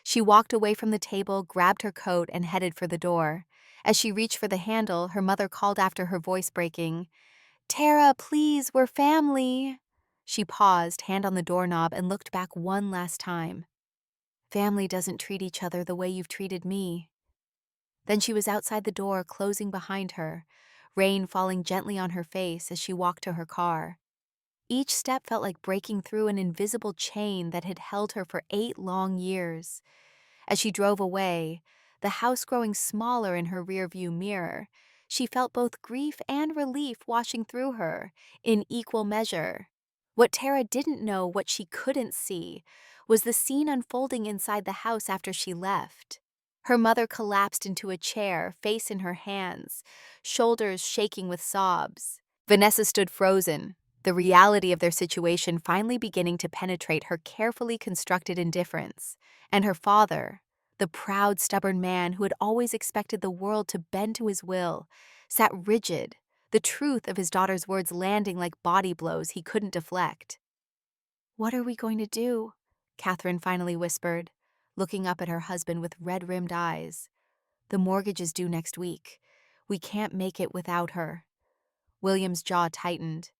She walked away from the table, grabbed her coat, and headed for the door. As she reached for the handle, her mother called after her, voice breaking, "Tara, please, we're family." She paused, hand on the doorknob, and looked back one last time. Family doesn't treat each other the way you've treated me. Then she was outside the door, closing behind her, rain falling gently on her face as she walked to her car. Each step felt like breaking through an invisible chain that had held her for 8 long years. As she drove away, the house growing smaller in her rearview mirror, she felt both grief and relief washing through her, in equal measure. What Tara didn't know, what she couldn't see, was the scene unfolding inside the house after she left. Her mother collapsed into a chair, face in her hands, shoulders shaking with sobs. Vanessa stood frozen, the reality of their situation finally beginning to penetrate her carefully constructed indifference. And her father, the proud, stubborn man who had always expected the world to bend to his will, sat rigid, the truth of his daughter's words landing like body blows he couldn't deflect. "What are we going to do?" Catherine finally whispered, looking up at her husband with red-rimmed eyes. "The mortgage is due next week. We can't make it without her." William's jaw tightened.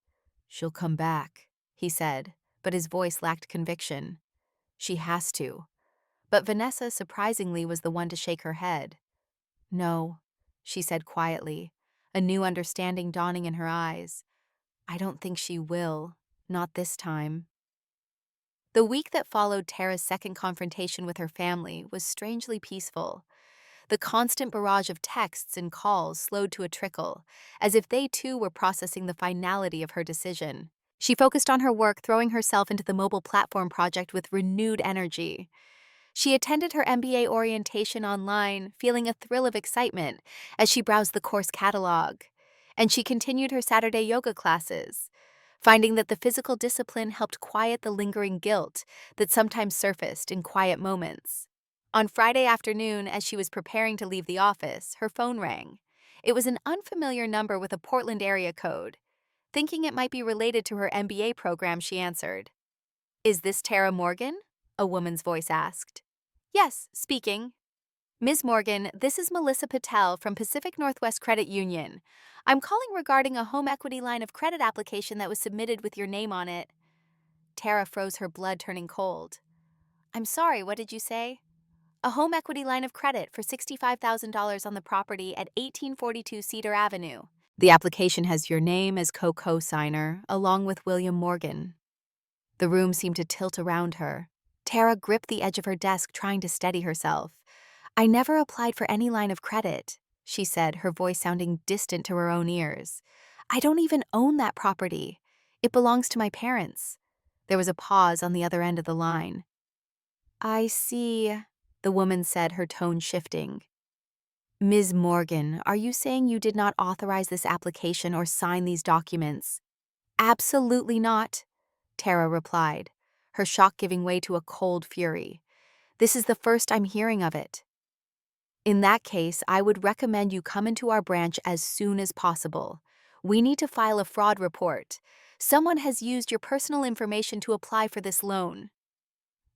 "She'll come back," he said, but his voice lacked conviction. "She has to." But Vanessa, surprisingly, was the one to shake her head. "No," she said quietly, a new understanding dawning in her eyes. "I don't think she will. Not this time." The week that followed Tara's second confrontation with her family was strangely peaceful. The constant barrage of texts and calls slowed to a trickle, as if they too were processing the finality of her decision. She focused on her work, throwing herself into the mobile platform project with renewed energy. She attended her MBA orientation online, feeling a thrill of excitement as she browsed the course catalog. And she continued her Saturday yoga classes, finding that the physical discipline helped quiet the lingering guilt that sometimes surfaced in quiet moments. On Friday afternoon, as she was preparing to leave the office, her phone rang. It was an unfamiliar number with a Portland area code. Thinking it might be related to her MBA program, she answered. "Is this Tara Morgan?" a woman's voice asked. "Yes, speaking." "Ms. Morgan, this is Melissa Patel from Pacific Northwest Credit Union. I'm calling regarding a home equity line of credit application that was submitted with your name on it." Tara froze, her blood turning cold. "I'm sorry, what did you say?" "A home equity line of credit for $65,000 on the property at 1842 Cedar Avenue. The application has your name as co-signer, along with William Morgan." The room seemed to tilt around her. Tara gripped the edge of her desk, trying to steady herself. "I never applied for any line of credit," she said, her voice sounding distant to her own ears. "I don't even own that property. It belongs to my parents." There was a pause on the other end of the line. "I see," the woman said, her tone shifting. "Ms. Morgan, are you saying you did not authorize this application or sign these documents?" "Absolutely not," Tara replied, her shock giving way to a cold fury. "This is the first I'm hearing of it." In that case, I would recommend you come into our branch as soon as possible. We need to file a fraud report. Someone has used your personal information to apply for this loan.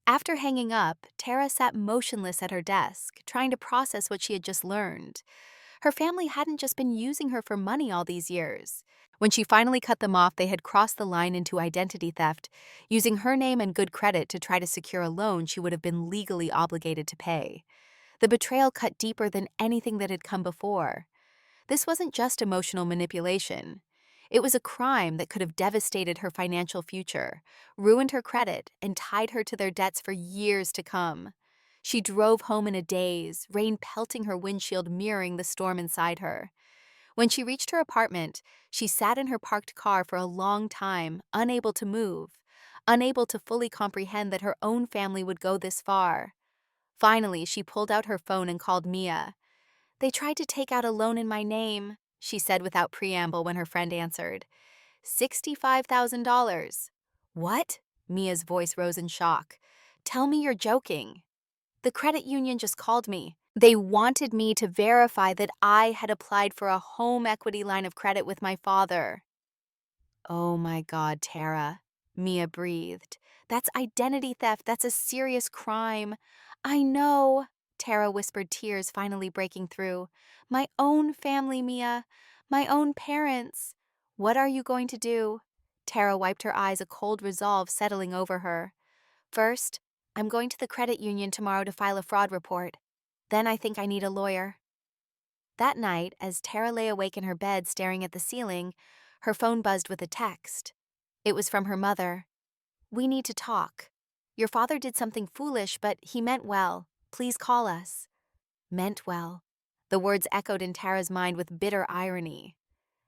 After hanging up, Tara sat motionless at her desk, trying to process what she had just learned. Her family hadn't just been using her for money all these years. When she finally cut them off, they had crossed the line into identity theft, using her name and good credit to try to secure a loan she would have been legally obligated to pay. The betrayal cut deeper than anything that had come before. This wasn't just emotional manipulation. It was a crime that could have devastated her financial future, ruined her credit, and tied her to their debts for years to come. She drove home in a daze, rain pelting her windshield, mirroring the storm inside her. When she reached her apartment, she sat in her parked car for a long time, unable to move, unable to fully comprehend that her own family would go this far. Finally, she pulled out her phone and called Mia. "They tried to take out a loan in my name," she said without preamble when her friend answered. $65,000. What? Mia's voice rose in shock. "Tell me you're joking." "The credit union just called me. They wanted me to verify that I had applied for a home equity line of credit with my father." "Oh my God, Tara," Mia breathed. "That's identity theft. That's a serious crime." "I know," Tara whispered, tears finally breaking through. "My own family, Mia. My own parents. What are you going to do?" Tara wiped her eyes, a cold resolve settling over her. "First, I'm going to the credit union tomorrow to file a fraud report. Then I think I need a lawyer." That night, as Tara lay awake in her bed staring at the ceiling, her phone buzzed with a text. It was from her mother. "We need to talk. Your father did something foolish, but he meant well. Please call us." Meant well. The words echoed in Tara's mind with bitter irony.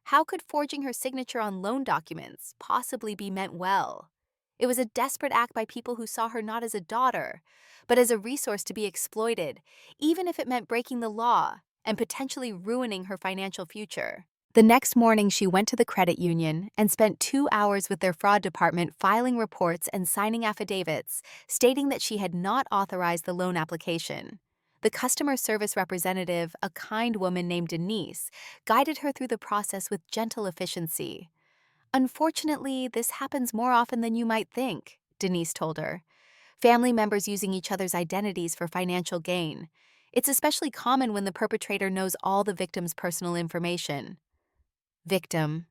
How could forging her signature on loan documents possibly be meant well? It was a desperate act by people who saw her not as a daughter, but as a resource to be exploited, even if it meant breaking the law and potentially ruining her financial future. The next morning, she went to the credit union and spent 2 hours with their fraud department filing reports and signing affidavits stating that she had not authorized the loan application. The customer service representative, a kind woman named Denise, guided her through the process with gentle efficiency. "Unfortunately, this happens more often than you might think," Denise told her. "Family members using each other's identities for financial gain. It's especially common when the perpetrator knows all the victim's personal information." Victim.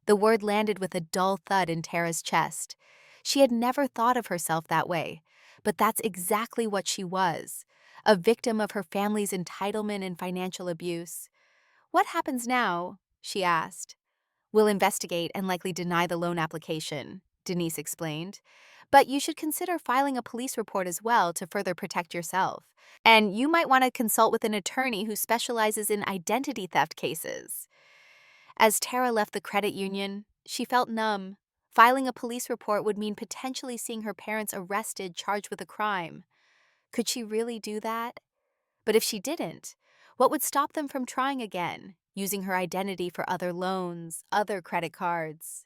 The word landed with a dull thud in Tara's chest. She had never thought of herself that way, but that's exactly what she was, a victim of her family's entitlement and financial abuse. "What happens now?" she asked. "We'll investigate and likely deny the loan application," Denise explained. "But you should consider filing a police report as well to further protect yourself. And you might want to consult with an attorney who specializes in identity theft cases." As Tara left the credit union, she felt numb. Filing a police report would mean potentially seeing her parents arrested, charged with a crime. Could she really do that? But if she didn't, what would stop them from trying again, using her identity for other loans, other credit cards?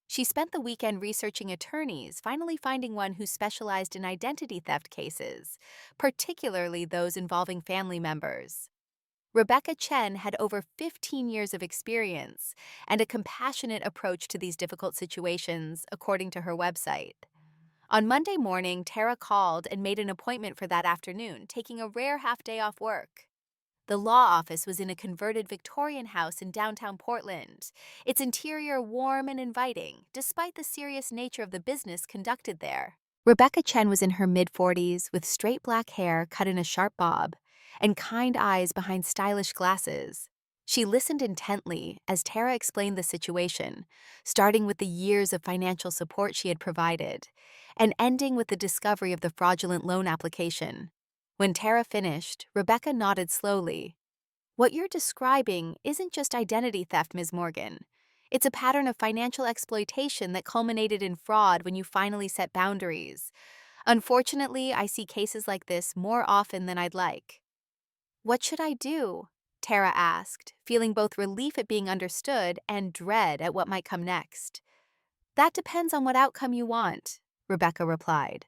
She spent the weekend researching attorneys, finally finding one who specialized in identity theft cases, particularly those involving family members. Rebecca Chen had over 15 years of experience and a compassionate approach to these difficult situations, according to her website. On Monday morning, Tara called and made an appointment for that afternoon, taking a rare half-day off work. The law office was in a converted Victorian house in downtown Portland, its interior warm and inviting, despite the serious nature of the business conducted there. Rebecca Chen was in her mid-40s, with straight black hair cut in a sharp bob, and kind eyes behind stylish glasses. She listened intently as Tara explained the situation, starting with the years of financial support she had provided, and ending with the discovery of the fraudulent loan application. When Tara finished, Rebecca nodded slowly. "What you're describing isn't just identity theft, Ms. Morgan. It's a pattern of financial exploitation that culminated in fraud when you finally set boundaries. Unfortunately, I see cases like this more often than I'd like." "What should I do?" Tara asked, feeling both relief at being understood and dread at what might come next. "That depends on what outcome you want," Rebecca replied.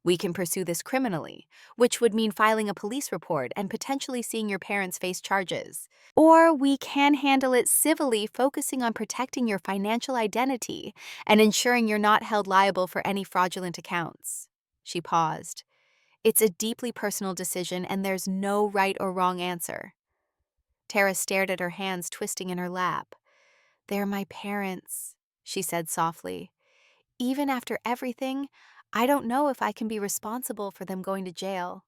We can pursue this criminally, which would mean filing a police report and potentially seeing your parents face charges. Or we can handle it civilly, focusing on protecting your financial identity and ensuring you're not held liable for any fraudulent accounts. She paused. It's a deeply personal decision, and there's no right or wrong answer. Tara stared at her hands twisting in her lap. They're my parents, she said softly. Even after everything, I don't know if I can be responsible for them going to jail.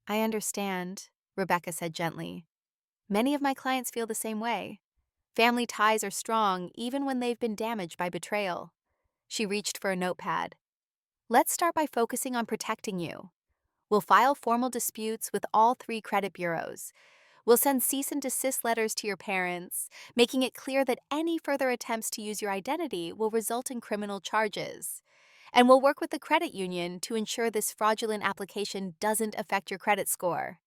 I understand, Rebecca said gently. Many of my clients feel the same way. Family ties are strong even when they've been damaged by betrayal. She reached for a notepad. Let's start by focusing on protecting you. We'll file formal disputes with all 3 credit bureaus. We'll send cease and desist letters to your parents, making it clear that any further attempts to use your identity will result in criminal charges. And we'll work with the credit union to ensure this fraudulent application doesn't affect your credit score.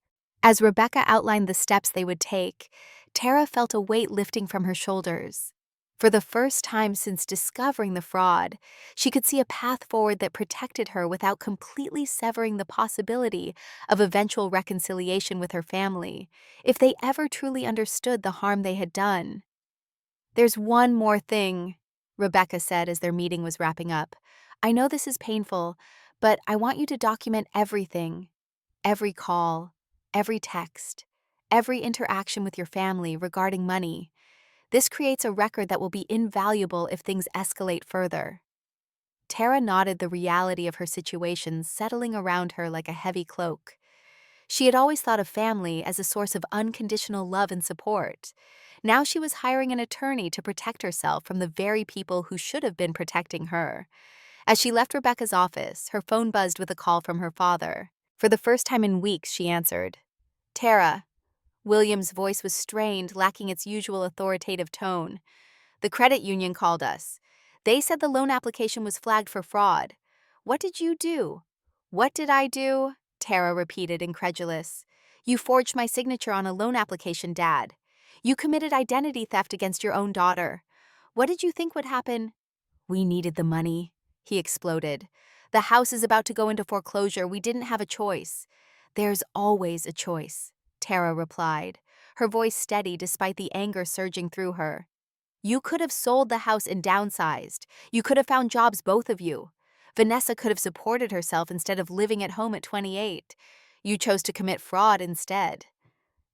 As Rebecca outlined the steps they would take, Tara felt a weight lifting from her shoulders. For the first time since discovering the fraud, she could see a path forward that protected her without completely severing the possibility of eventual reconciliation with her family, if they ever truly understood the harm they had done. There's one more thing, Rebecca said as their meeting was wrapping up. I know this is painful, but I want you to document everything. Every call, every text, every interaction with your family regarding money. This creates a record that will be invaluable if things escalate further. Tara nodded, the reality of her situation settling around her like a heavy cloak. She had always thought of family as a source of unconditional love and support. Now she was hiring an attorney to protect herself from the very people who should have been protecting her. As she left Rebecca's office, her phone buzzed with a call from her father. For the first time in weeks, she answered. Tara. William's voice was strained, lacking its usual authoritative tone. The credit union called us. They said the loan application was flagged for fraud. What did you do? What did I do? Tara repeated, incredulous. You forged my signature on a loan application, Dad. You committed identity theft against your own daughter. What did you think would happen? We needed the money, he exploded. The house is about to go into foreclosure. We didn't have a choice. There's always a choice, Tara replied, her voice steady despite the anger surging through her. You could have sold the house and downsized. You could have found jobs, both of you. Vanessa could have supported herself instead of living at home at 28. You chose to commit fraud instead.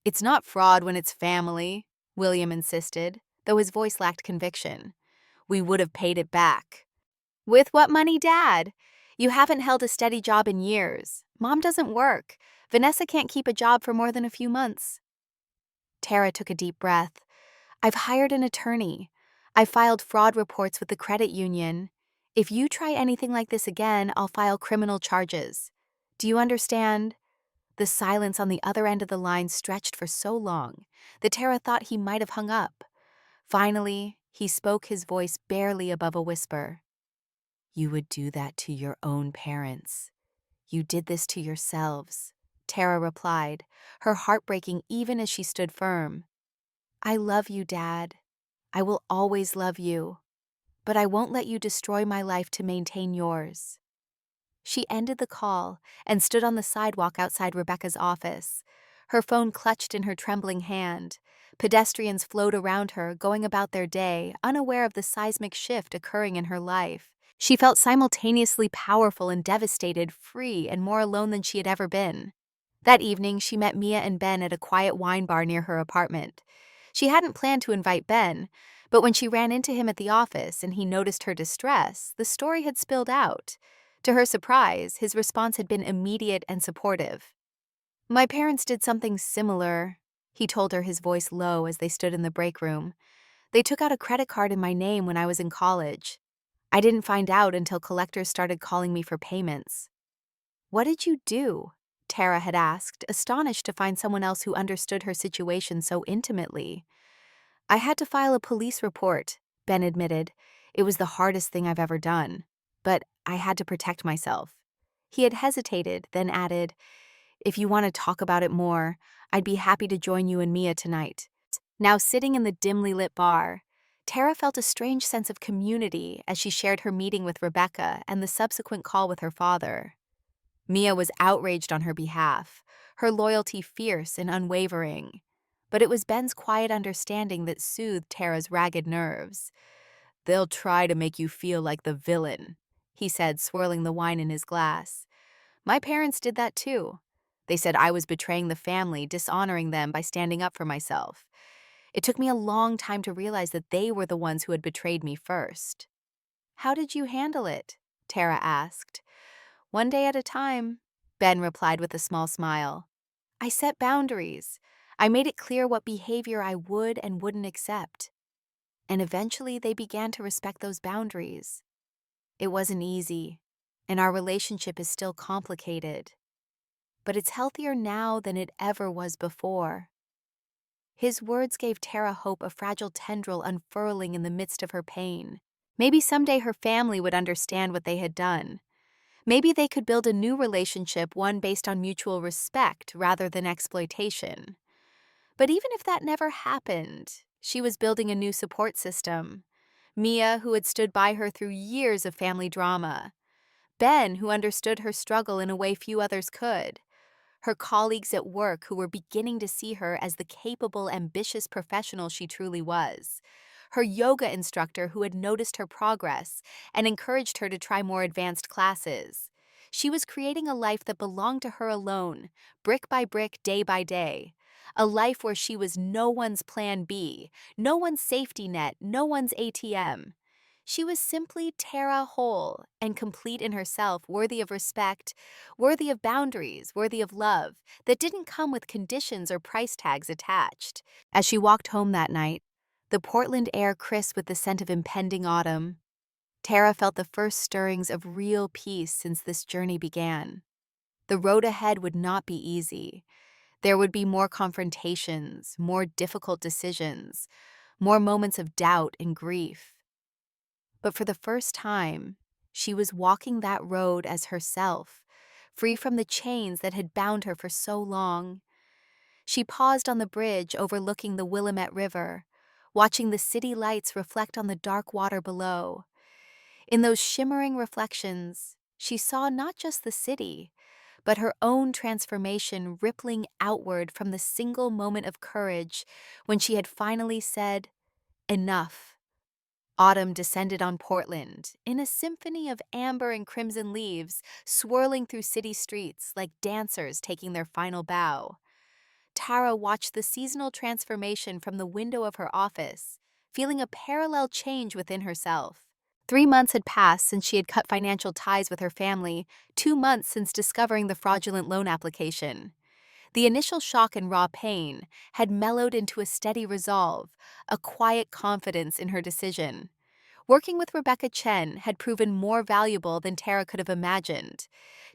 It's not fraud when it's family, William insisted, though his voice lacked conviction. We would have paid it back. With what money, Dad? You haven't held a steady job in years. Mom doesn't work. Vanessa can't keep a job for more than a few months. Tara took a deep breath. I've hired an attorney. I've filed fraud reports with the credit union. If you try anything like this again, I'll file criminal charges. Do you understand? The silence on the other end of the line stretched for so long that Tara thought he might have hung up. Finally, he spoke, his voice barely above a whisper. You would do that to your own parents. You did this to yourselves, Tara replied, her heart breaking even as she stood firm. I love you, Dad. I will always love you. But I won't let you destroy my life to maintain yours. She ended the call and stood on the sidewalk outside Rebecca's office, her phone clutched in her trembling hand. Pedestrians flowed around her, going about their day, unaware of the seismic shift occurring in her life. She felt simultaneously powerful and devastated, free and more alone than she had ever been. That evening, she met Mia and Ben at a quiet wine bar near her apartment. She hadn't planned to invite Ben, but when she ran into him at the office and he noticed her distress, the story had spilled out. To her surprise, his response had been immediate and supportive. My parents did something similar, he told her, his voice low as they stood in the break room. They took out a credit card in my name when I was in college. I didn't find out until collectors started calling me for payments. What did you do? Tara had asked, astonished to find someone else who understood her situation so intimately. I had to file a police report, Ben admitted. It was the hardest thing I've ever done, but I had to protect myself. He had hesitated, then added, If you want to talk about it more, I'd be happy to join you and Mia tonight. Now sitting in the dimly lit bar, Tara felt a strange sense of community as she shared her meeting with Rebecca and the subsequent call with her father. Mia was outraged on her behalf, her loyalty fierce and unwavering. But it was Ben's quiet understanding that soothed Tara's ragged nerves. "They'll try to make you feel like the villain," he said, swirling the wine in his glass. "My parents did that too. They said I was betraying the family, dishonoring them by standing up for myself. It took me a long time to realize that they were the ones who had betrayed me first." "How did you handle it?" Tara asked. "One day at a time," Ben replied with a small smile. "I set boundaries. I made it clear what behavior I would and wouldn't accept. And eventually they began to respect those boundaries. It wasn't easy, and our relationship is still complicated. But it's healthier now than it ever was before." His words gave Tara hope, a fragile tendril unfurling in the midst of her pain. Maybe someday her family would understand what they had done. Maybe they could build a new relationship, one based on mutual respect rather than exploitation. But even if that never happened, she was building a new support system. Mia, who had stood by her through years of family drama. Ben, who understood her struggle in a way few others could. Her colleagues at work, who were beginning to see her as the capable, ambitious professional she truly was. Her yoga instructor, who had noticed her progress and encouraged her to try more advanced classes. She was creating a life that belonged to her alone, brick by brick, day by day. A life where she was no one's plan B, no one's safety net, no one's ATM. She was simply Tara, whole and complete in herself, worthy of respect, worthy of boundaries, worthy of love that didn't come with conditions or price tags attached. As she walked home that night, the Portland air crisp with the scent of impending autumn, Tara felt the first stirrings of real peace since this journey began. The road ahead would not be easy. There would be more confrontations, more difficult decisions, more moments of doubt and grief. But for the first time, she was walking that road as herself, free from the chains that had bound her for so long. She paused on the bridge overlooking the Willamette River, watching the city lights reflect on the dark water below. In those shimmering reflections, she saw not just the city, but her own transformation rippling outward from the single moment of courage when she had finally said, "Enough." Autumn descended on Portland, in a symphony of amber and crimson leaves, swirling through city streets like dancers taking their final bow. Tara watched the seasonal transformation from the window of her office, feeling a parallel change within herself. 3 months had passed since she had cut financial ties with her family, 2 months since discovering the fraudulent loan application. The initial shock and raw pain had mellowed into a steady resolve, a quiet confidence in her decision. Working with Rebecca Chen had proven more valuable than Tara could have imagined.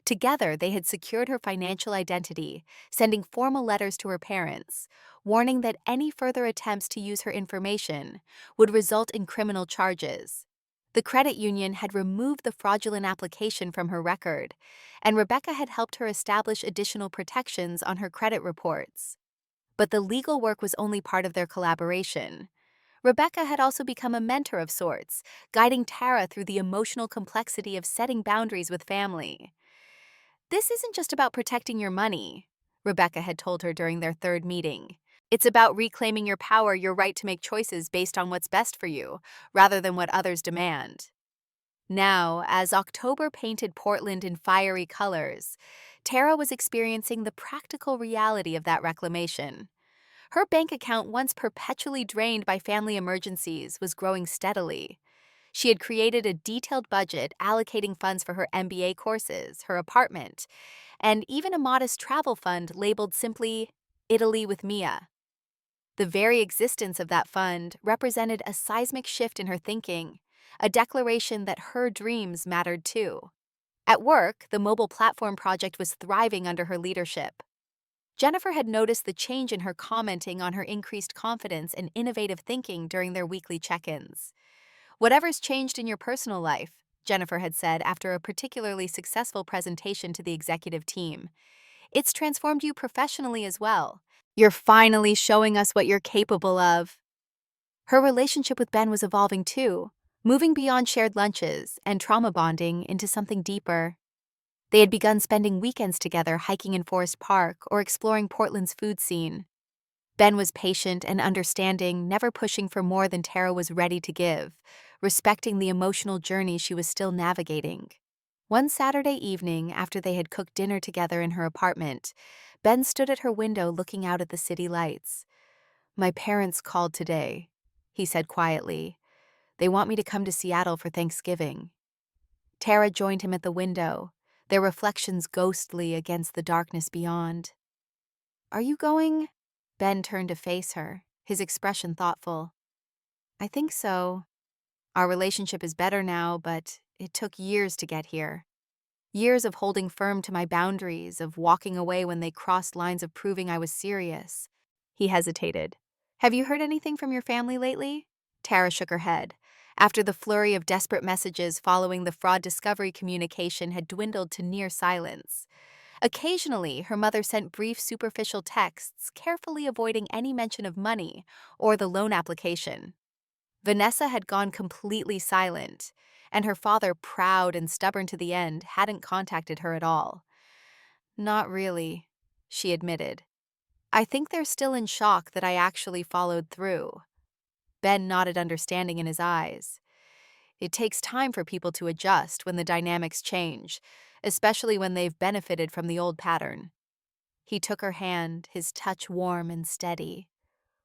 Together, they had secured her financial identity, sending formal letters to her parents, warning that any further attempts to use her information would result in criminal charges. The credit union had removed the fraudulent application from her record, and Rebecca had helped her establish additional protections on her credit reports. But the legal work was only part of their collaboration. Rebecca had also become a mentor of sorts, guiding Tara through the emotional complexity of setting boundaries with family. "This isn't just about protecting your money," Rebecca had told her during their third meeting. "It's about reclaiming your power, your right to make choices based on what's best for you, rather than what others demand." Now, as October painted Portland in fiery colors, Tara was experiencing the practical reality of that reclamation. Her bank account, once perpetually drained by family emergencies, was growing steadily. She had created a detailed budget, allocating funds for her MBA courses, her apartment, and even a modest travel fund labeled simply Italy with Mia. The very existence of that fund represented a seismic shift in her thinking, a declaration that her dreams mattered too. At work, the mobile platform project was thriving under her leadership. Jennifer had noticed the change in her, commenting on her increased confidence and innovative thinking during their weekly check-ins. "Whatever's changed in your personal life," Jennifer had said after a particularly successful presentation to the executive team, "it's transformed you professionally as well. You're finally showing us what you're capable of." Her relationship with Ben was evolving too, moving beyond shared lunches and trauma bonding into something deeper. They had begun spending weekends together hiking in Forest Park or exploring Portland's food scene. Ben was patient and understanding, never pushing for more than Tara was ready to give, respecting the emotional journey she was still navigating. One Saturday evening, after they had cooked dinner together in her apartment, Ben stood at her window looking out at the city lights. "My parents called today," he said quietly. "They want me to come to Seattle for Thanksgiving." Tara joined him at the window, their reflections ghostly against the darkness beyond. "Are you going?" Ben turned to face her, his expression thoughtful. "I think so. Our relationship is better now, but it took years to get here. Years of holding firm to my boundaries, of walking away when they crossed lines of proving I was serious." He hesitated. "Have you heard anything from your family lately?" Tara shook her head. After the flurry of desperate messages following the fraud discovery communication had dwindled to near silence. Occasionally, her mother sent brief, superficial texts, carefully avoiding any mention of money or the loan application. Vanessa had gone completely silent, and her father, proud and stubborn to the end, hadn't contacted her at all. "Not really," she admitted. "I think they're still in shock that I actually followed through." Ben nodded understanding in his eyes. It takes time for people to adjust when the dynamics change, especially when they've benefited from the old pattern. He took her hand, his touch warm and steady.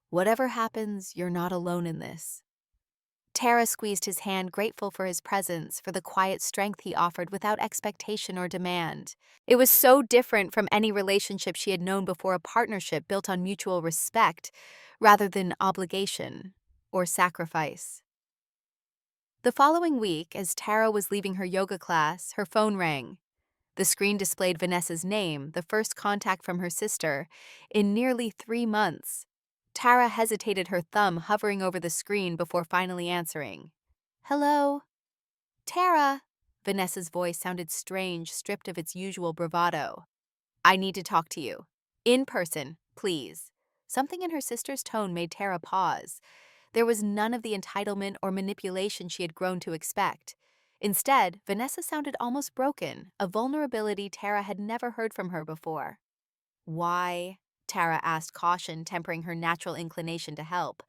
"Whatever happens, you're not alone in this." Tara squeezed his hand, grateful for his presence, for the quiet strength he offered without expectation or demand. It was so different from any relationship she had known before, a partnership built on mutual respect rather than obligation or sacrifice. The following week, as Tara was leaving her yoga class, her phone rang. The screen displayed Vanessa's name, the first contact from her sister, in nearly 3 months. Tara hesitated, her thumb hovering over the screen before finally answering. "Hello?" "Tara." Vanessa's voice sounded strange, stripped of its usual bravado. "I need to talk to you. In person, please." Something in her sister's tone made Tara pause. There was none of the entitlement or manipulation she had grown to expect. Instead, Vanessa sounded almost broken, a vulnerability Tara had never heard from her before. "Why?" Tara asked, caution tempering her natural inclination to help.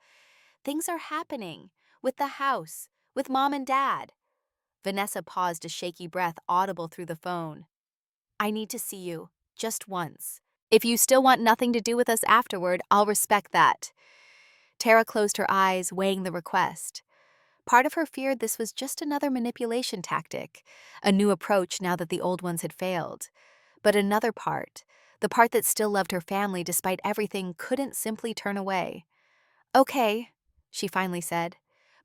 "Things are happening. With the house. With Mom and Dad." Vanessa paused, a shaky breath audible through the phone. "I need to see you. Just once. If you still want nothing to do with us afterward, I'll respect that." Tara closed her eyes, weighing the request. Part of her feared this was just another manipulation tactic, a new approach now that the old ones had failed. But another part, the part that still loved her family despite everything, couldn't simply turn away. "Okay," she finally said.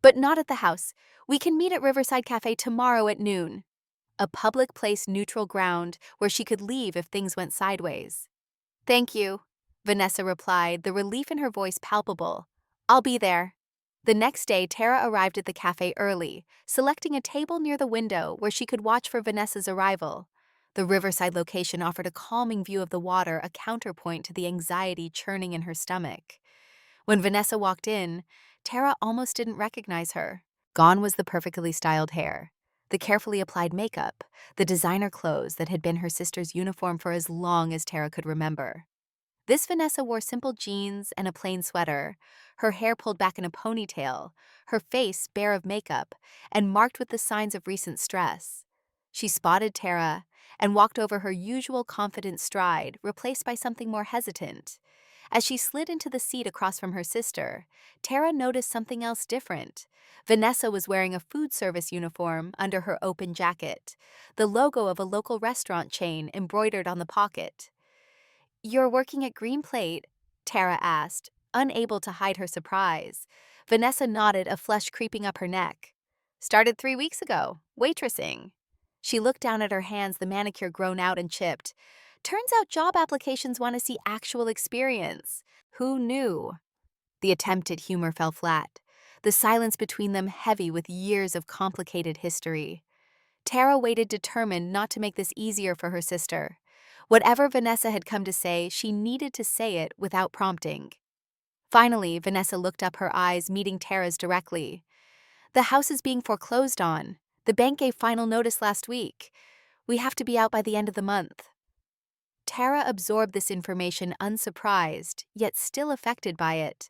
"But not at the house. We can meet at Riverside Cafe tomorrow at noon." A public place, neutral ground where she could leave if things went sideways. "Thank you," Vanessa replied, the relief in her voice palpable. "I'll be there." The next day, Tara arrived at the cafe early, selecting a table near the window where she could watch for Vanessa's arrival. The Riverside location offered a calming view of the water, a counterpoint to the anxiety churning in her stomach. When Vanessa walked in, Tara almost didn't recognize her. Gone was the perfectly styled hair, the carefully applied makeup, the designer clothes that had been her sister's uniform for as long as Tara could remember. This Vanessa wore simple jeans and a plain sweater, her hair pulled back in a ponytail, her face bare of makeup and marked with the signs of recent stress. She spotted Tara and walked over, her usual confident stride replaced by something more hesitant. As she slid into the seat across from her sister, Tara noticed something else different. Vanessa was wearing a food service uniform under her open jacket, the logo of a local restaurant chain embroidered on the pocket. "You're working at Green Plate?" Tara asked, unable to hide her surprise. Vanessa nodded, a flush creeping up her neck. "Started 3 weeks ago, waitressing." She looked down at her hands, the manicure grown out and chipped. "Turns out job applications want to see actual experience." Who knew? The attempt at humor fell flat, the silence between them heavy with years of complicated history. Tara waited, determined not to make this easier for her sister. Whatever Vanessa had come to say, she needed to say it without prompting. Finally, Vanessa looked up, her eyes meeting Tara's directly. "The house is being foreclosed on. The bank gave final notice last week. We have to be out by the end of the month." Tara absorbed this information unsurprised, yet still affected by it.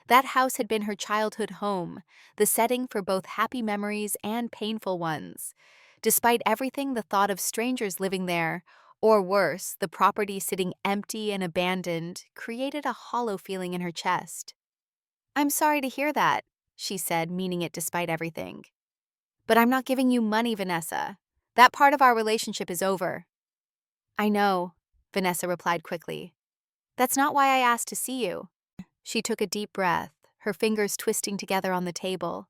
That house had been her childhood home, the setting for both happy memories and painful ones. Despite everything, the thought of strangers living there, or worse, the property sitting empty and abandoned, created a hollow feeling in her chest. "I'm sorry to hear that," she said, meaning it despite everything. "But I'm not giving you money, Vanessa. That part of our relationship is over." "I know," Vanessa replied quickly. "That's not why I asked to see you." She took a deep breath, her fingers twisting together on the table.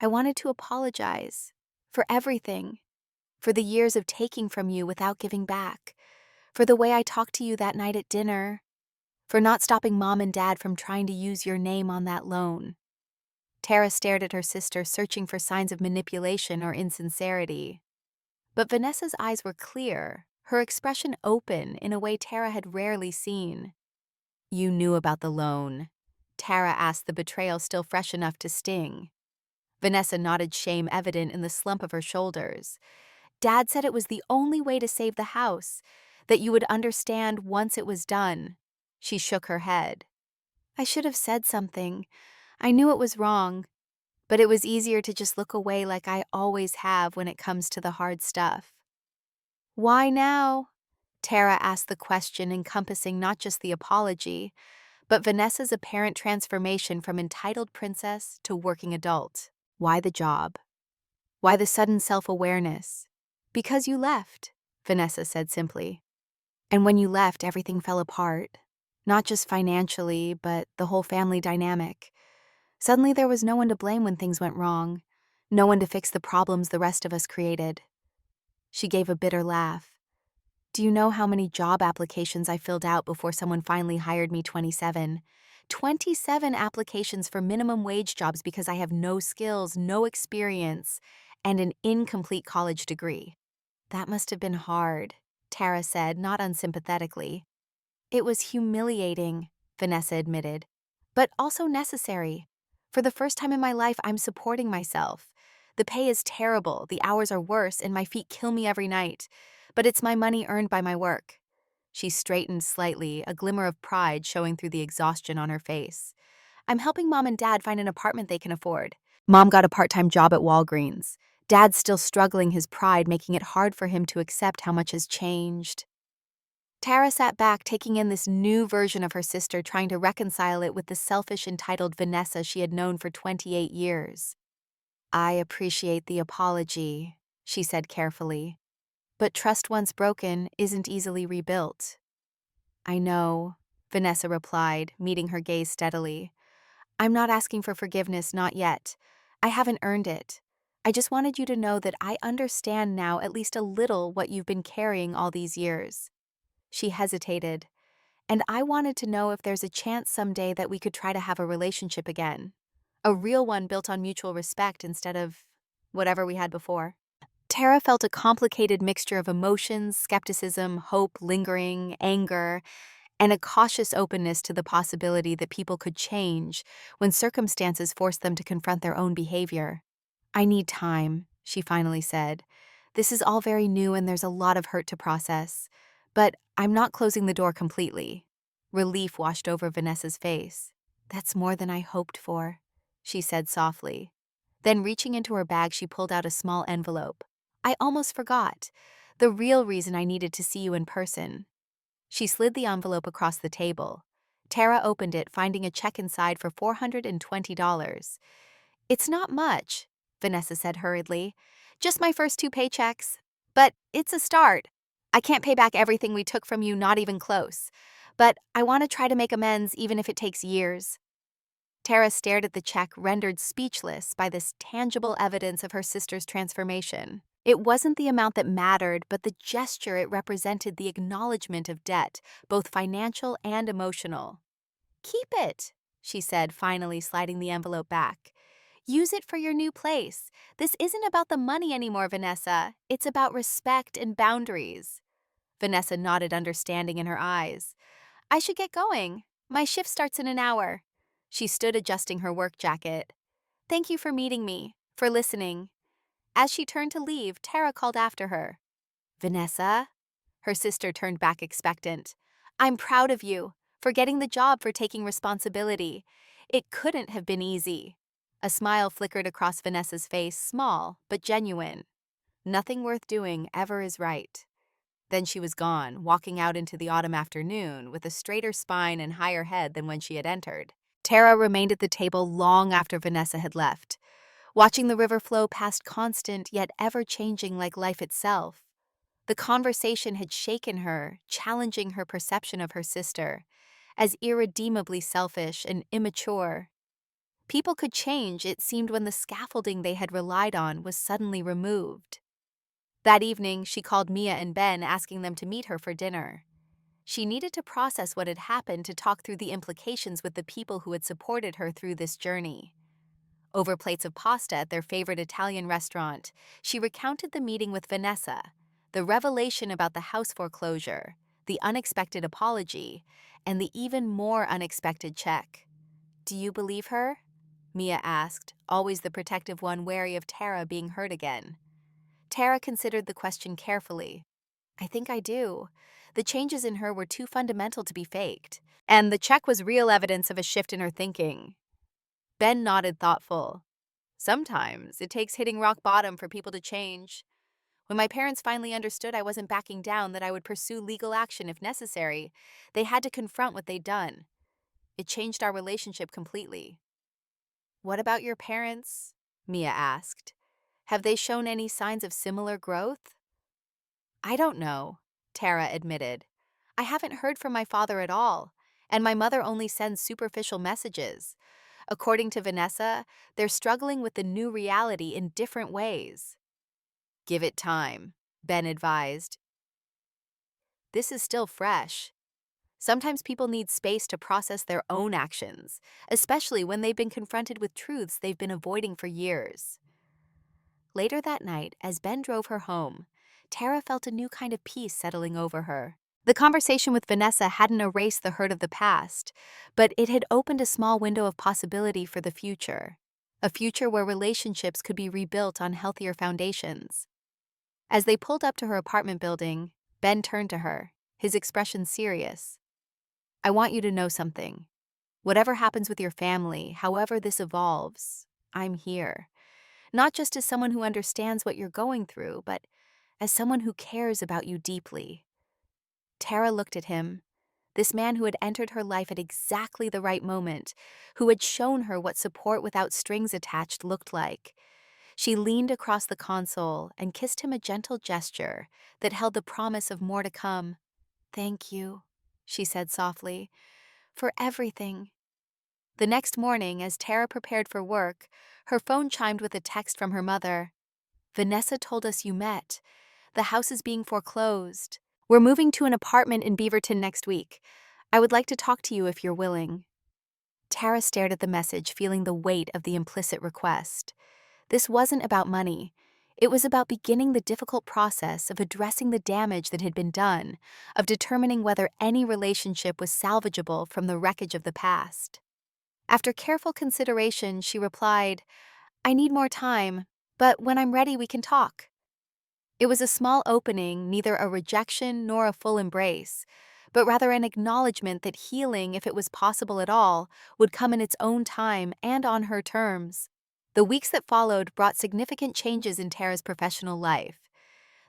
"I wanted to apologize. For everything. For the years of taking from you without giving back. For the way I talked to you that night at dinner. For not stopping Mom and Dad from trying to use your name on that loan." Tara stared at her sister, searching for signs of manipulation or insincerity. But Vanessa's eyes were clear, her expression open in a way Tara had rarely seen. "You knew about the loan?" Tara asked, the betrayal still fresh enough to sting. Vanessa nodded, shame evident in the slump of her shoulders. "Dad said it was the only way to save the house, that you would understand once it was done." She shook her head. "I should have said something. I knew it was wrong, but it was easier to just look away like I always have when it comes to the hard stuff." "Why now?" Tara asked the question, encompassing not just the apology, but Vanessa's apparent transformation from entitled princess to working adult. "Why the job? Why the sudden self-awareness?" "Because you left," Vanessa said simply. "And when you left, everything fell apart. Not just financially, but the whole family dynamic. Suddenly there was no one to blame when things went wrong. No one to fix the problems the rest of us created." She gave a bitter laugh. "Do you know how many job applications I filled out before someone finally hired me? 27. 27 applications for minimum wage jobs because I have no skills, no experience, and an incomplete college degree." "That must have been hard," Tara said, not unsympathetically. "It was humiliating," Vanessa admitted, "but also necessary. For the first time in my life, I'm supporting myself. The pay is terrible, the hours are worse, and my feet kill me every night. But it's my money earned by my work." She straightened slightly, a glimmer of pride showing through the exhaustion on her face. "I'm helping Mom and Dad find an apartment they can afford. Mom got a part-time job at Walgreens. Dad's still struggling, his pride making it hard for him to accept how much has changed." Tara sat back, taking in this new version of her sister, trying to reconcile it with the selfish, entitled Vanessa she had known for 28 years. "I appreciate the apology," she said carefully. "But trust once broken isn't easily rebuilt." "I know," Vanessa replied, meeting her gaze steadily. "I'm not asking for forgiveness, not yet. I haven't earned it. I just wanted you to know that I understand now at least a little what you've been carrying all these years." She hesitated. "And I wanted to know if there's a chance someday that we could try to have a relationship again. A real one built on mutual respect instead of whatever we had before." Tara felt a complicated mixture of emotions, skepticism, hope, lingering, anger, and a cautious openness to the possibility that people could change when circumstances forced them to confront their own behavior. "I need time," she finally said. "This is all very new and there's a lot of hurt to process. But I'm not closing the door completely." Relief washed over Vanessa's face. "That's more than I hoped for," she said softly. Then, reaching into her bag, she pulled out a small envelope. "I almost forgot. The real reason I needed to see you in person." She slid the envelope across the table. Tara opened it, finding a check inside for $420. "It's not much," Vanessa said hurriedly. "Just my first 2 paychecks. But it's a start. I can't pay back everything we took from you, not even close. But I want to try to make amends even if it takes years." Tara stared at the check, rendered speechless by this tangible evidence of her sister's transformation. It wasn't the amount that mattered, but the gesture it represented, the acknowledgement of debt, both financial and emotional. "Keep it," she said, finally sliding the envelope back. "Use it for your new place. This isn't about the money anymore, Vanessa. It's about respect and boundaries." Vanessa nodded, understanding in her eyes. "I should get going. My shift starts in an hour." She stood, adjusting her work jacket. "Thank you for meeting me, for listening." As she turned to leave, Tara called after her. Vanessa? Her sister turned back expectant. I'm proud of you for getting the job, for taking responsibility. It couldn't have been easy. A smile flickered across Vanessa's face, small but genuine. Nothing worth doing ever is right. Then she was gone, walking out into the autumn afternoon with a straighter spine and higher head than when she had entered. Tara remained at the table long after Vanessa had left, watching the river flow past, constant yet ever-changing like life itself. The conversation had shaken her, challenging her perception of her sister as irredeemably selfish and immature. People could change, it seemed, when the scaffolding they had relied on was suddenly removed. That evening, she called Mia and Ben, asking them to meet her for dinner. She needed to process what had happened, to talk through the implications with the people who had supported her through this journey. Over plates of pasta at their favorite Italian restaurant, she recounted the meeting with Vanessa, the revelation about the house foreclosure, the unexpected apology, and the even more unexpected check. "Do you believe her?" Mia asked, always the protective one, wary of Tara being hurt again. Tara considered the question carefully. "I think I do. The changes in her were too fundamental to be faked, and the check was real evidence of a shift in her thinking." Ben nodded, thoughtful. "Sometimes it takes hitting rock bottom for people to change. When my parents finally understood I wasn't backing down, that I would pursue legal action if necessary, they had to confront what they'd done. It changed our relationship completely." "What about your parents?" Mia asked. "Have they shown any signs of similar growth?" "I don't know," Tara admitted. "I haven't heard from my father at all, and my mother only sends superficial messages. According to Vanessa, they're struggling with the new reality in different ways." "Give it time," Ben advised. "This is still fresh. Sometimes people need space to process their own actions, especially when they've been confronted with truths they've been avoiding for years." Later that night, as Ben drove her home, Tara felt a new kind of peace settling over her. The conversation with Vanessa hadn't erased the hurt of the past, but it had opened a small window of possibility for the future. A future where relationships could be rebuilt on healthier foundations. As they pulled up to her apartment building, Ben turned to her, his expression serious. "I want you to know something. Whatever happens with your family, however this evolves, I'm here. Not just as someone who understands what you're going through, but as someone who cares about you deeply." Tara looked at him, this man who had entered her life at exactly the right moment, who had shown her what support without strings attached looked like. She leaned across the console and kissed him, a gentle gesture that held the promise of more to come. "Thank you," she said softly, "for everything." The next morning, as Tara prepared for work, her phone chimed with a text from her mother. "Vanessa told us you met. The house is being foreclosed. We're moving to an apartment in Beaverton next week. I would like to talk to you if you're willing." Tara stared at the message, feeling the weight of the implicit request. This wasn't about money. It was about beginning the difficult process of addressing the damage that had been done, of determining whether any relationship was salvageable from the wreckage of the past. After careful consideration, she replied, "I need more time, but when I'm ready, we can talk." It was a small opening, neither a rejection nor a full embrace, but rather an acknowledgement that healing, if it was possible at all, would come in its own time and on her terms. The weeks that followed brought significant changes in Tara's professional life.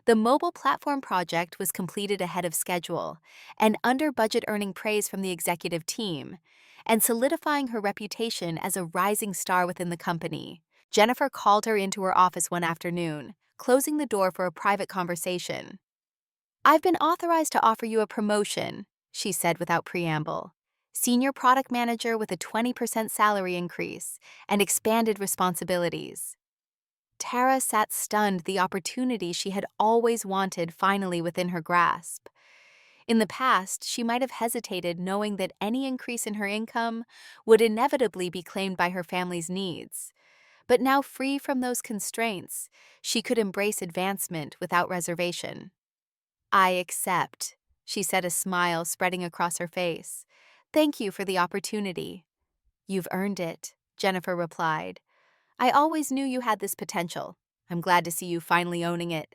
The mobile platform project was completed ahead of schedule, and under budget, earning praise from the executive team, and solidifying her reputation as a rising star within the company. Jennifer called her into her office one afternoon, closing the door for a private conversation. "I've been authorized to offer you a promotion," she said without preamble. "Senior product manager with a 20% salary increase and expanded responsibilities." Tara sat stunned, the opportunity she had always wanted finally within her grasp. In the past, she might have hesitated, knowing that any increase in her income would inevitably be claimed by her family's needs. But now, free from those constraints, she could embrace advancement without reservation. "I accept," she said, a smile spreading across her face. "Thank you for the opportunity." "You've earned it," Jennifer replied. "I always knew you had this potential. I'm glad to see you finally owning it."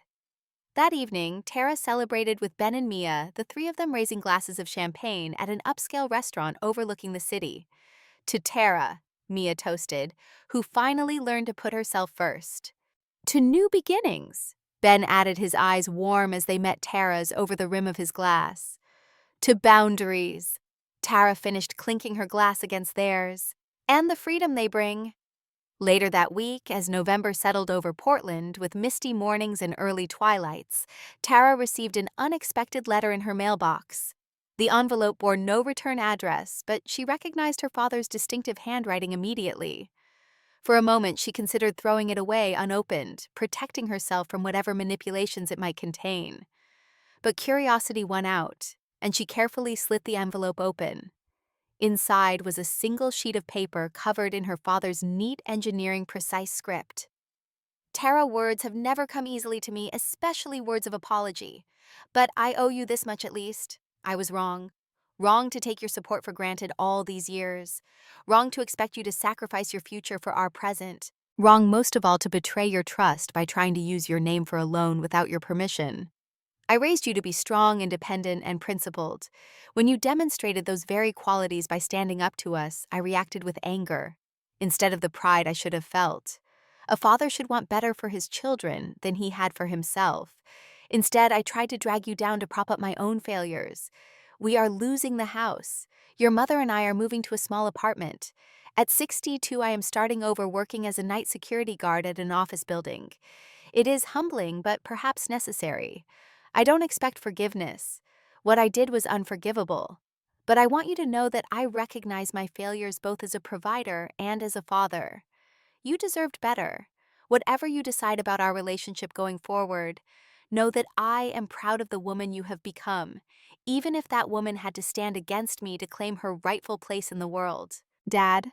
That evening, Tara celebrated with Ben and Mia, the three of them raising glasses of champagne at an upscale restaurant overlooking the city. To Tara, Mia toasted, who finally learned to put herself first. To new beginnings, Ben added, his eyes warm as they met Tara's over the rim of his glass. To boundaries, Tara finished clinking her glass against theirs. And the freedom they bring. Later that week, as November settled over Portland with misty mornings and early twilights, Tara received an unexpected letter in her mailbox. The envelope bore no return address, but she recognized her father's distinctive handwriting immediately. For a moment, she considered throwing it away unopened, protecting herself from whatever manipulations it might contain. But curiosity won out, and she carefully slit the envelope open. Inside was a single sheet of paper covered in her father's neat engineering precise script. Tara, words have never come easily to me, especially words of apology. But I owe you this much at least. I was wrong. Wrong to take your support for granted all these years. Wrong to expect you to sacrifice your future for our present. Wrong most of all to betray your trust by trying to use your name for a loan without your permission. I raised you to be strong, independent, and principled. When you demonstrated those very qualities by standing up to us, I reacted with anger, instead of the pride I should have felt. A father should want better for his children than he had for himself. Instead, I tried to drag you down to prop up my own failures. We are losing the house. Your mother and I are moving to a small apartment. At 62, I am starting over working as a night security guard at an office building. It is humbling, but perhaps necessary. I don't expect forgiveness. What I did was unforgivable. But I want you to know that I recognize my failures both as a provider and as a father. You deserved better. Whatever you decide about our relationship going forward, know that I am proud of the woman you have become, even if that woman had to stand against me to claim her rightful place in the world. Dad.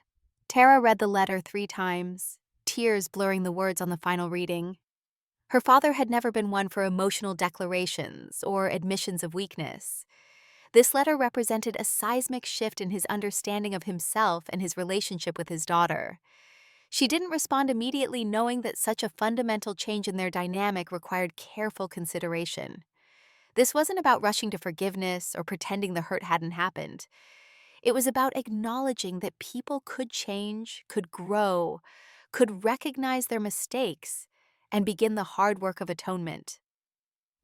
Tara read the letter 3 times, tears blurring the words on the final reading. Her father had never been one for emotional declarations or admissions of weakness. This letter represented a seismic shift in his understanding of himself and his relationship with his daughter. She didn't respond immediately, knowing that such a fundamental change in their dynamic required careful consideration. This wasn't about rushing to forgiveness or pretending the hurt hadn't happened. It was about acknowledging that people could change, could grow, could recognize their mistakes, and begin the hard work of atonement.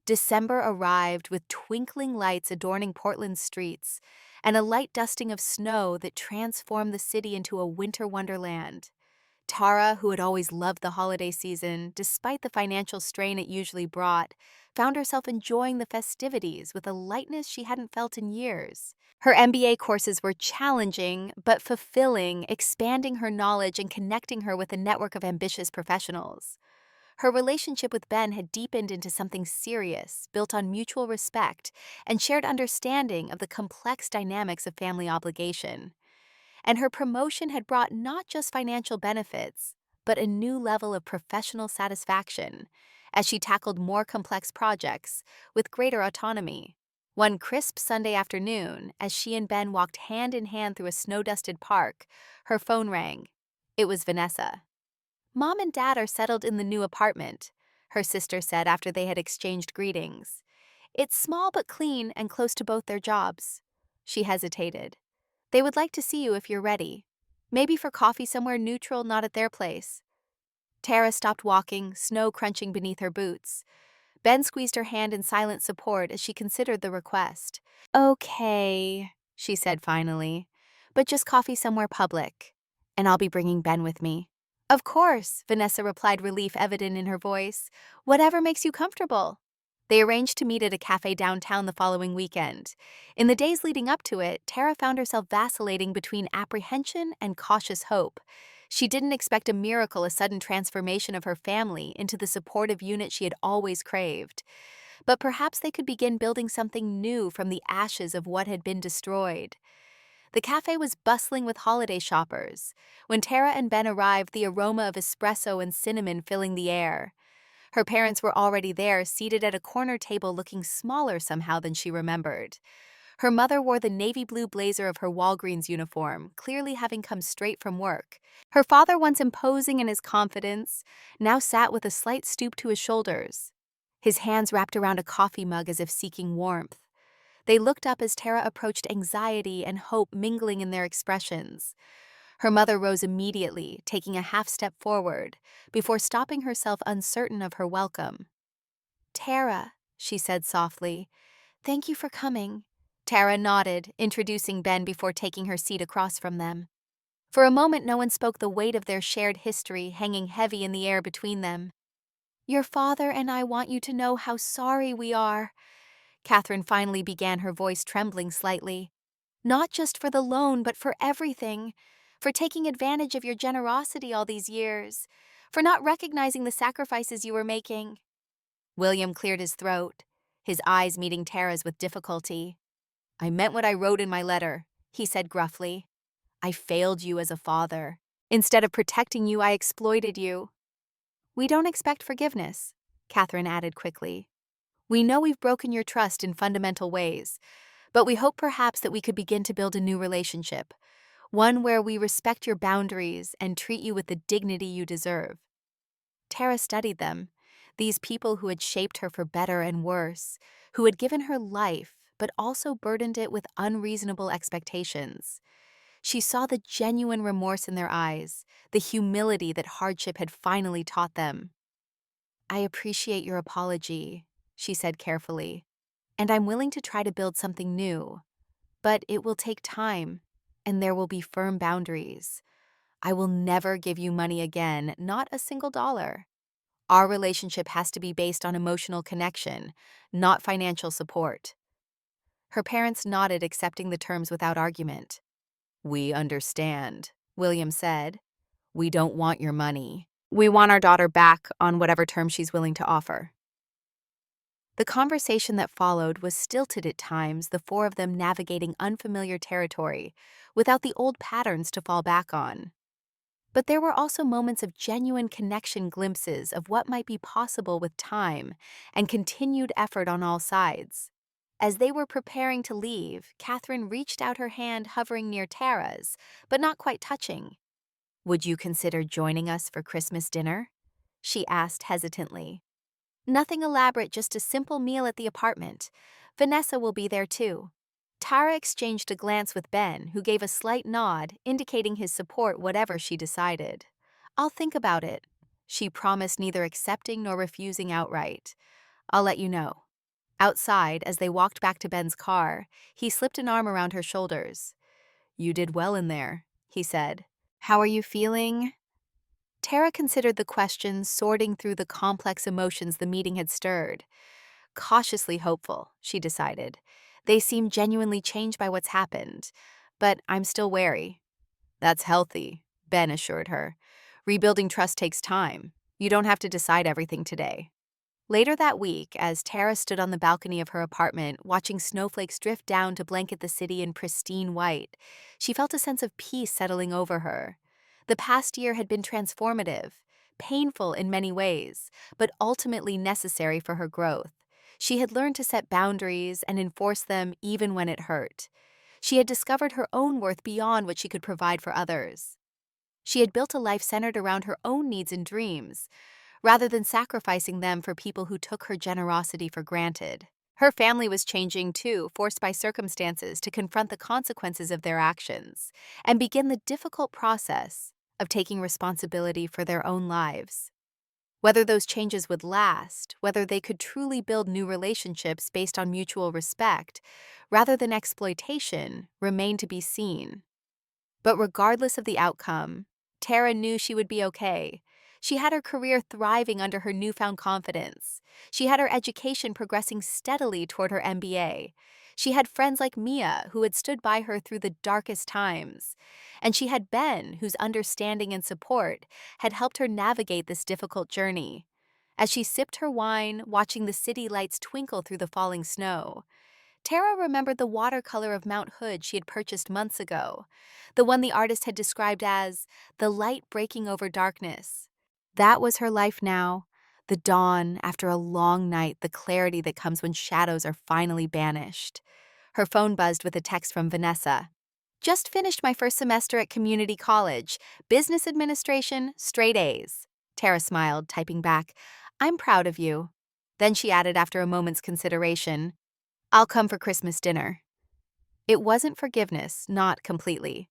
December arrived with twinkling lights adorning Portland's streets and a light dusting of snow that transformed the city into a winter wonderland. Tara, who had always loved the holiday season, despite the financial strain it usually brought, found herself enjoying the festivities with a lightness she hadn't felt in years. Her MBA courses were challenging but fulfilling, expanding her knowledge and connecting her with a network of ambitious professionals. Her relationship with Ben had deepened into something serious, built on mutual respect and shared understanding of the complex dynamics of family obligation. And her promotion had brought not just financial benefits, but a new level of professional satisfaction as she tackled more complex projects with greater autonomy. One crisp Sunday afternoon, as she and Ben walked hand in hand through a snow-dusted park, her phone rang. It was Vanessa. "Mom and Dad are settled in the new apartment," her sister said after they had exchanged greetings. "It's small but clean and close to both their jobs." She hesitated. "They would like to see you if you're ready. Maybe for coffee somewhere neutral, not at their place." Tara stopped walking, snow crunching beneath her boots. Ben squeezed her hand in silent support as she considered the request. "Okay," she said finally, "but just coffee somewhere public. And I'll be bringing Ben with me." "Of course," Vanessa replied, relief evident in her voice. "Whatever makes you comfortable." They arranged to meet at a cafe downtown the following weekend. In the days leading up to it, Tara found herself vacillating between apprehension and cautious hope. She didn't expect a miracle, a sudden transformation of her family into the supportive unit she had always craved. But perhaps they could begin building something new from the ashes of what had been destroyed. The cafe was bustling with holiday shoppers. When Tara and Ben arrived, the aroma of espresso and cinnamon filling the air. Her parents were already there, seated at a corner table looking smaller somehow than she remembered. Her mother wore the navy blue blazer of her Walgreens uniform, clearly having come straight from work. Her father, once imposing in his confidence, now sat with a slight stoop to his shoulders. his hands wrapped around a coffee mug as if seeking warmth. They looked up as Tara approached, anxiety and hope mingling in their expressions. Her mother rose immediately, taking a half step forward, before stopping herself, uncertain of her welcome. "Tara," she said softly, "thank you for coming." Tara nodded, introducing Ben before taking her seat across from them. For a moment no one spoke, the weight of their shared history hanging heavy in the air between them. "Your father and I want you to know how sorry we are," Catherine finally began, her voice trembling slightly. "Not just for the loan, but for everything. For taking advantage of your generosity all these years. For not recognizing the sacrifices you were making." William cleared his throat, his eyes meeting Tara's with difficulty. "I meant what I wrote in my letter," he said gruffly. "I failed you as a father. Instead of protecting you, I exploited you." "We don't expect forgiveness," Catherine added quickly. "We know we've broken your trust in fundamental ways, but we hope perhaps that we could begin to build a new relationship, one where we respect your boundaries and treat you with the dignity you deserve." Tara studied them, these people who had shaped her for better and worse, who had given her life but also burdened it with unreasonable expectations. She saw the genuine remorse in their eyes, the humility that hardship had finally taught them. "I appreciate your apology," she said carefully, "and I'm willing to try to build something new. But it will take time, and there will be firm boundaries. I will never give you money again, not a single dollar. Our relationship has to be based on emotional connection, not financial support." Her parents nodded, accepting the terms without argument. "We understand," William said. "We don't want your money. We want our daughter back on whatever terms she's willing to offer." The conversation that followed was stilted at times, the four of them navigating unfamiliar territory without the old patterns to fall back on. But there were also moments of genuine connection, glimpses of what might be possible with time and continued effort on all sides. As they were preparing to leave, Catherine reached out her hand, hovering near Tara's, but not quite touching. "Would you consider joining us for Christmas dinner?" she asked hesitantly. "Nothing elaborate, just a simple meal at the apartment. Vanessa will be there too." Tara exchanged a glance with Ben, who gave a slight nod, indicating his support whatever she decided. "I'll think about it," she promised, neither accepting nor refusing outright. "I'll let you know." Outside, as they walked back to Ben's car, he slipped an arm around her shoulders. "You did well in there," he said. "How are you feeling?" Tara considered the questions, sorting through the complex emotions the meeting had stirred. Cautiously hopeful, she decided. They seem genuinely changed by what's happened, but I'm still wary. "That's healthy," Ben assured her. "Rebuilding trust takes time. You don't have to decide everything today." Later that week, as Tara stood on the balcony of her apartment, watching snowflakes drift down to blanket the city in pristine white, she felt a sense of peace settling over her. The past year had been transformative, painful in many ways, but ultimately necessary for her growth. She had learned to set boundaries and enforce them even when it hurt. She had discovered her own worth beyond what she could provide for others. She had built a life centered around her own needs and dreams, rather than sacrificing them for people who took her generosity for granted. Her family was changing too, forced by circumstances to confront the consequences of their actions and begin the difficult process of taking responsibility for their own lives. Whether those changes would last, whether they could truly build new relationships based on mutual respect rather than exploitation, remained to be seen. But regardless of the outcome, Tara knew she would be okay. She had her career thriving under her newfound confidence. She had her education progressing steadily toward her MBA. She had friends like Mia, who had stood by her through the darkest times. And she had Ben, whose understanding and support had helped her navigate this difficult journey. As she sipped her wine, watching the city lights twinkle through the falling snow, Tara remembered the watercolor of Mount Hood she had purchased months ago, the one the artist had described as the light breaking over darkness. That was her life now, the dawn after a long night, the clarity that comes when shadows are finally banished. Her phone buzzed with a text from Vanessa. "Just finished my first semester at community college. Business administration, straight A's." Tara smiled, typing back, "I'm proud of you." Then she added after a moment's consideration, "I'll come for Christmas dinner." It wasn't forgiveness, not completely.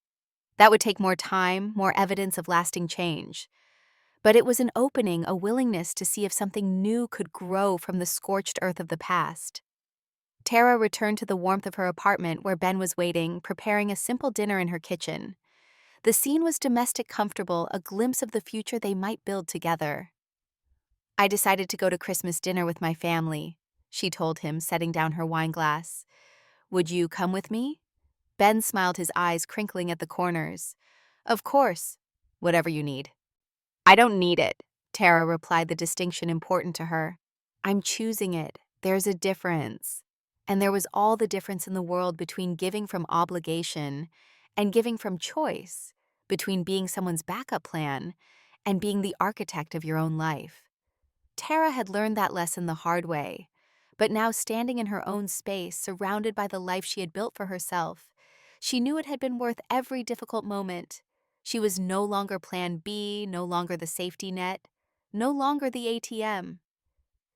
That would take more time, more evidence of lasting change. But it was an opening, a willingness to see if something new could grow from the scorched earth of the past. Tara returned to the warmth of her apartment where Ben was waiting, preparing a simple dinner in her kitchen. The scene was domestic comfortable, a glimpse of the future they might build together. "I decided to go to Christmas dinner with my family," she told him, setting down her wine glass. "Would you come with me?" Ben smiled, his eyes crinkling at the corners. "Of course. Whatever you need." "I don't need it," Tara replied, the distinction important to her. "I'm choosing it. There's a difference." And there was all the difference in the world between giving from obligation and giving from choice, between being someone's backup plan and being the architect of your own life. Tara had learned that lesson the hard way, but now standing in her own space, surrounded by the life she had built for herself, she knew it had been worth every difficult moment. She was no longer plan B, no longer the safety net, no longer the ATM.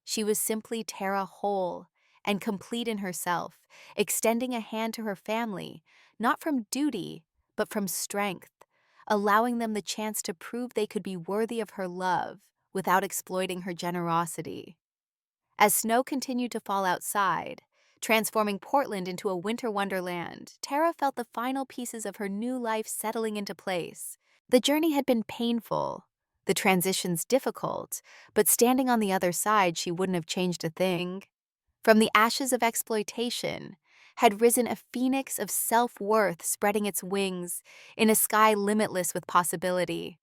She was simply Tara, whole and complete in herself, extending a hand to her family, not from duty, but from strength, allowing them the chance to prove they could be worthy of her love without exploiting her generosity. As snow continued to fall outside, transforming Portland into a winter wonderland, Tara felt the final pieces of her new life settling into place. The journey had been painful, the transitions difficult, but standing on the other side, she wouldn't have changed a thing. From the ashes of exploitation had risen a phoenix of self-worth, spreading its wings in a sky limitless with possibility.